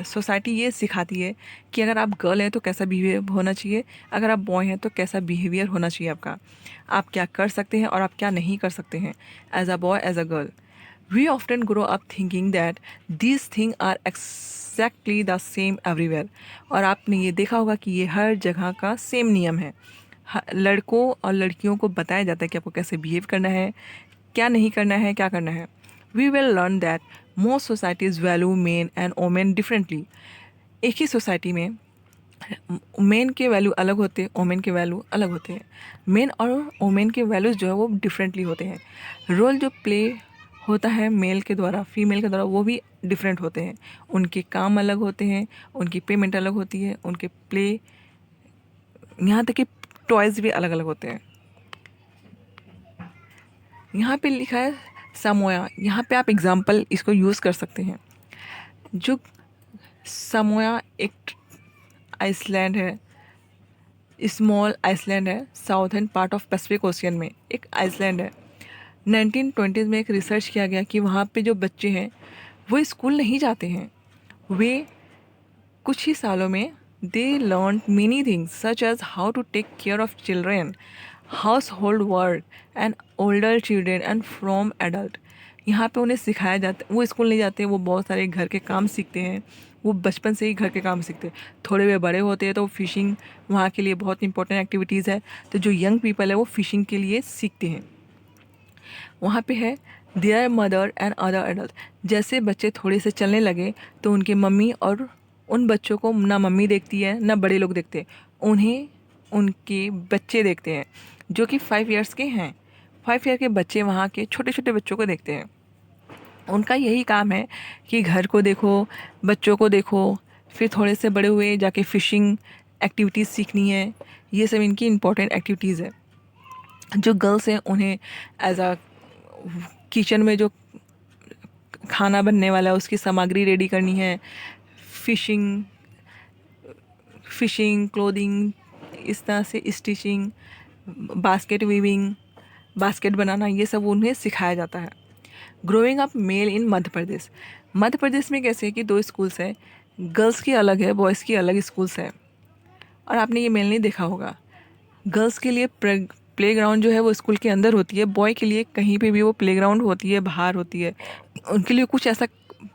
सोसाइटी ये सिखाती है कि अगर आप गर्ल हैं तो कैसा बिहेवियर होना चाहिए, अगर आप बॉय हैं तो कैसा बिहेवियर होना चाहिए आपका, आप क्या कर सकते हैं और आप क्या नहीं कर सकते हैं as a boy as a girl. We often grow up thinking that these thing are exactly the same everywhere, और आपने ये देखा होगा कि ये हर जगह का सेम नियम है। लड़कों और लड़कियों को बताया जाता है कि आपको कैसे बिहेव करना है, क्या नहीं करना है, क्या करना है। We will learn that most societies value men and women differently, एक ही सोसाइटी में मेन के वैल्यू अलग होते हैं, वोमेन के वैल्यू अलग होते हैं। मेन और वोमेन के वैल्यूज़ जो है वो डिफरेंटली होते हैं। रोल जो प्ले होता है मेल के द्वारा, फीमेल के द्वारा, वो भी डिफरेंट होते हैं। उनके काम अलग होते हैं, उनकी पेमेंट अलग होती है, उनके प्ले, यहाँ तक कि टॉयज़ भी अलग अलग होते हैं। यहाँ पे लिखा है समोया, यहाँ पे आप एग्जाम्पल इसको यूज़ कर सकते हैं। जो समोया एक आइसलैंड है, स्मॉल आइसलैंड है, southern part of Pacific ocean में एक आइसलैंड है। 1920s में एक रिसर्च किया गया कि वहाँ पे जो बच्चे हैं वो स्कूल नहीं जाते हैं। वे कुछ ही सालों में they learn many things such as how to take care of children, household work and older children and from adult. यहाँ पे उन्हें सिखाया जाता है, वो स्कूल नहीं जाते, वो बहुत सारे घर के काम सीखते हैं, वो बचपन से ही घर के काम सीखते हैं। थोड़े वे बड़े होते हैं तो फिशिंग वहाँ के लिए बहुत इंपॉर्टेंट एक्टिविटीज़ है, तो जो यंग पीपल है वो फिशिंग के लिए सीखते हैं। वहाँ पे है there mother and other adult, जैसे बच्चे थोड़े से चलने लगे तो उनके मम्मी, और उन बच्चों को ना मम्मी देखती है ना बड़े लोग देखते हैं, उन्हें उनके बच्चे देखते हैं जो कि 5 ईयर्स के हैं। 5 ईयर के बच्चे वहाँ के छोटे छोटे बच्चों को देखते हैं। उनका यही काम है कि घर को देखो, बच्चों को देखो, फिर थोड़े से बड़े हुए जाके फ़िशिंग एक्टिविटीज़ सीखनी है। ये सब इनकी इम्पोर्टेंट एक्टिविटीज़ है। जो गर्ल्स हैं उन्हें एज अ किचन में जो खाना बनने वाला है उसकी सामग्री रेडी करनी है, फिशिंग फिशिंग क्लोथिंग, इस तरह से स्टिचिंग, बास्केट वीविंग, बास्केट बनाना, ये सब उन्हें सिखाया जाता है। ग्रोइंग अप मेल इन मध्य प्रदेश, मध्य प्रदेश में कैसे है कि 2 स्कूल्स हैं, गर्ल्स की अलग है, बॉयज़ की अलग स्कूल्स है। और आपने ये मेल नहीं देखा होगा, गर्ल्स के लिए प्ले ग्राउंड जो है वो स्कूल के अंदर होती है, बॉय के लिए कहीं पे भी वो प्ले ग्राउंड होती है, बाहर होती है, उनके लिए कुछ ऐसा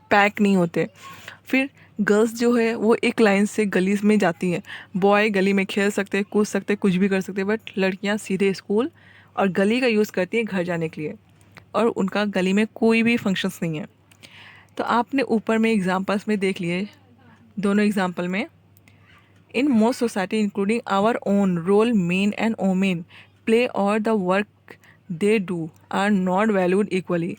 पैक नहीं होते। फिर गर्ल्स जो है वो एक लाइन से गली में जाती हैं, बॉय गली में खेल सकते हैं, कूद सकते हैं, कुछ भी कर सकते हैं, बट लड़कियां सीधे स्कूल और गली का यूज़ करती हैं घर जाने के लिए, और उनका गली में कोई भी फंक्शंस नहीं है। तो आपने ऊपर में एग्जांपल्स में देख लिए, दोनों एग्जांपल में, in most society including our own role, men and women play or the work they do are not valued equally.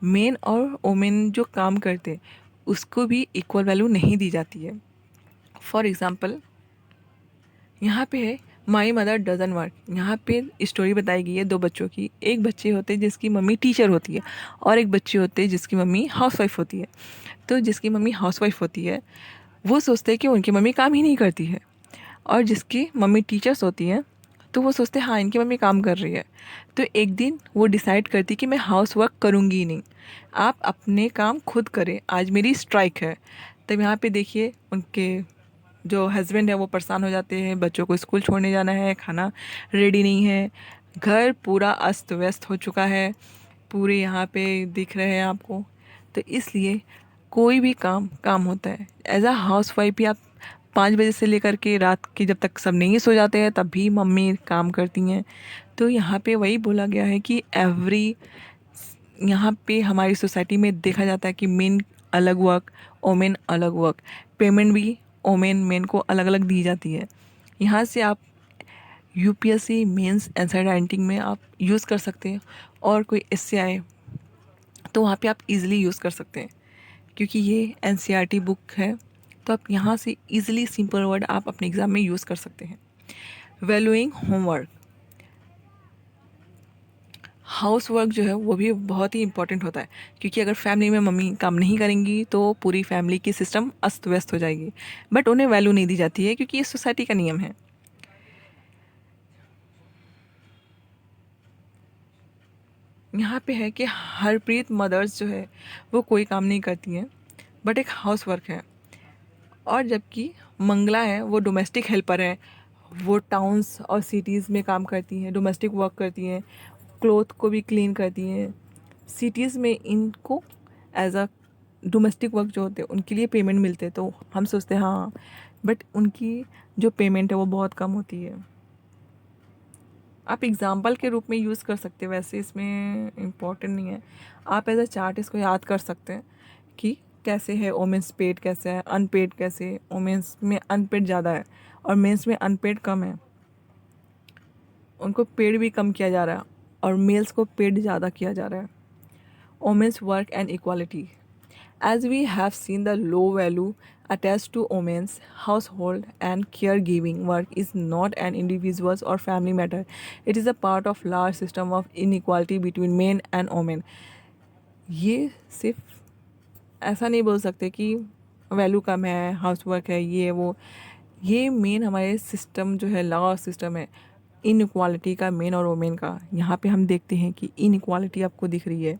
Main और वोमेन जो काम करते उसको भी इक्वल वैल्यू नहीं दी जाती है। फॉर एग्ज़ाम्पल यहाँ पे है माई मदर डजन वर्क। यहाँ पे स्टोरी बताई गई है दो बच्चों की। एक बच्चे होते हैं जिसकी मम्मी टीचर होती है और एक बच्चे होते हैं जिसकी मम्मी हाउसवाइफ होती है। तो जिसकी मम्मी हाउसवाइफ होती है वो सोचते हैं कि उनकी मम्मी काम ही नहीं करती है, और जिसकी मम्मी टीचर्स होती हैं तो वो सोचते हैं हाँ इनकी मम्मी काम कर रही है। तो एक दिन वो डिसाइड करती कि मैं हाउस वर्क करूँगी ही नहीं, आप अपने काम खुद करें, आज मेरी स्ट्राइक है। तब यहाँ पे देखिए उनके जो हस्बैंड है वो परेशान हो जाते हैं, बच्चों को स्कूल छोड़ने जाना है, खाना रेडी नहीं है, घर पूरा अस्त व्यस्त हो चुका है, पूरे यहाँ पे दिख रहे हैं आपको। तो इसलिए कोई भी काम काम होता है। एज अ हाउस वाइफ भी आप 5 बजे से लेकर के रात की जब तक सब नहीं सो जाते हैं तब भी मम्मी काम करती हैं। तो यहाँ पे वही बोला गया है कि यहाँ पे हमारी सोसाइटी में देखा जाता है कि मेन अलग वर्क, वोमेन अलग वर्क, पेमेंट भी वोमेन मेन को अलग अलग दी जाती है। यहाँ से आप यूपीएससी मेंस आंसर राइटिंग में आप यूज़ कर सकते हैं, और कोई एससे आए तो वहाँ पे आप इजीली यूज़ कर सकते हैं, क्योंकि ये एनसीईआरटी बुक है। तो आप यहाँ से इजीली सिंपल वर्ड आप अपने एग्ज़ाम में यूज़ कर सकते हैं। वैल्यूइंग होमवर्क, हाउस वर्क जो है वो भी बहुत ही इंपॉर्टेंट होता है, क्योंकि अगर फैमिली में मम्मी काम नहीं करेंगी तो पूरी फैमिली की सिस्टम अस्त व्यस्त हो जाएगी। बट उन्हें वैल्यू नहीं दी जाती है क्योंकि ये सोसाइटी का नियम है। यहाँ पे है कि हरप्रीत मदर्स जो है वो कोई काम नहीं करती हैं बट एक हाउस वर्क है, और जबकि मंगला है वो डोमेस्टिक हेल्पर है, वो टाउन्स और सिटीज़ में काम करती हैं, डोमेस्टिक वर्क करती हैं, क्लोथ को भी क्लीन करती हैं। सिटीज़ में इनको एज अ डोमेस्टिक वर्क जो होते हैं उनके लिए पेमेंट मिलते हैं, तो हम सोचते हैं हाँ, बट उनकी जो पेमेंट है वो बहुत कम होती है। आप एग्ज़ाम्पल के रूप में यूज़ कर सकते हैं, वैसे इसमें इम्पोर्टेंट नहीं है। आप एज अ चार्ट इसको याद कर सकते हैं कि कैसे है वोमेंस पेड, कैसे है अनपेड, कैसे वोमेंस में अनपेड ज़्यादा है और मेंस में अनपेड कम है। उनको पेड भी कम किया जा रहा है और मेल्स को पेड ज़्यादा किया जा रहा है। Women's work and equality, as we have seen the low value attached to women's household and caregiving work is not an individual's or family matter. It is a part of large system of inequality between men and women. ये सिर्फ ऐसा नहीं बोल सकते कि value कम है, house work है, ये वो। ये मेन हमारे सिस्टम जो है, लॉ सिस्टम है इनइक्वालिटी का, मेन और वोमेन का। यहाँ पे हम देखते हैं कि इनइक्वालिटी आपको दिख रही है।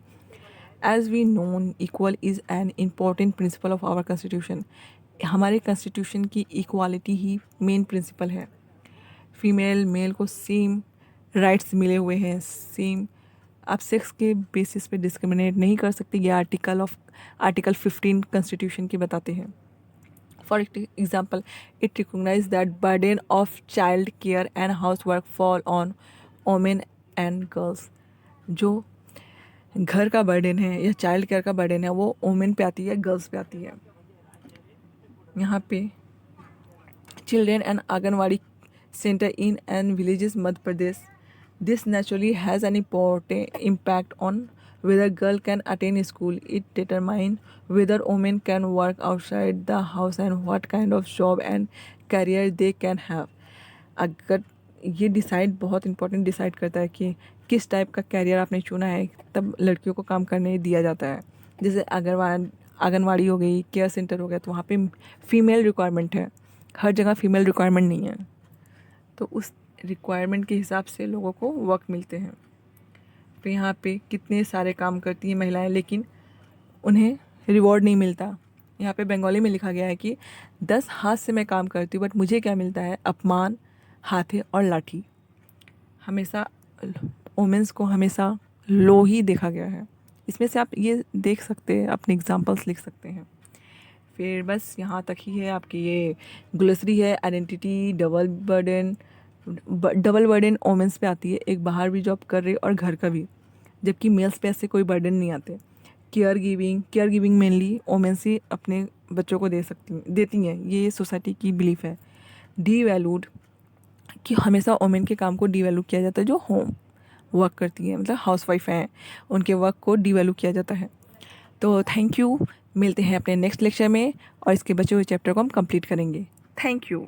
As we known, equal is an important principle of our constitution. हमारे constitution की equality ही मेन प्रिंसिपल है। फीमेल मेल को सेम राइट्स मिले हुए हैं, सेम। आप सेक्स के बेसिस पे डिस्क्रिमिनेट नहीं कर सकते, ये आर्टिकल 15 कॉन्स्टिट्यूशन की बताते हैं। For example, it recognise that burden of child care and house work fall on women and girls. जो घर का बर्डन है या चाइल्ड केयर का बर्डन है वो वोमेन पे आती है, गर्ल्स पे आती है। यहाँ पे children and anganwadi centre in and villages Madhya Pradesh, this naturally has an important impact on whether girl can attend school. It determine whether women can work outside the house and what kind of job and career they can have. अगर ये decide बहुत important decide करता है कि किस type का career आपने चुना है, तब लड़कियों को काम करने दिया जाता है। जैसे आंगनवाड़ी हो गई, केयर सेंटर हो गया, तो वहाँ पे फीमेल रिक्वायरमेंट है, हर जगह फीमेल रिक्वायरमेंट नहीं है। तो उस रिक्वायरमेंट के हिसाब से लोगों को वर्क मिलते हैं। तो यहाँ पे कितने सारे काम करती हैं महिलाएं, लेकिन उन्हें रिवॉर्ड नहीं मिलता। यहाँ पे बंगाली में लिखा गया है कि 10 हाथ से मैं काम करती हूँ बट मुझे क्या मिलता है, अपमान, हाथे और लाठी। हमेशा वोमेंस को हमेशा लो ही देखा गया है। इसमें से आप ये देख सकते हैं, अपने एग्जांपल्स लिख सकते हैं। फिर बस यहाँ तक ही है आपकी ये ग्लोसरी है। आइडेंटिटी, डबल बर्डन वोमेंस पे आती है, एक बाहर भी जॉब कर रही और घर का भी, जबकि मेल्स पे ऐसे कोई बर्डन नहीं आते। केयर गिविंग मेनली वोमेन्स ही अपने बच्चों को देती हैं, ये सोसाइटी की बिलीफ है। डी वैल्यूड, कि हमेशा वोमेन के काम को डी वैल्यू किया जाता है, जो होम वर्क करती है, मतलब हाउस वाइफ हैं, उनके वर्क को डी वैल्यू किया जाता है। तो थैंक यू, मिलते हैं अपने नेक्स्ट लेक्चर में और इसके बचे हुए चैप्टर को हम कंप्लीट करेंगे। Thank you.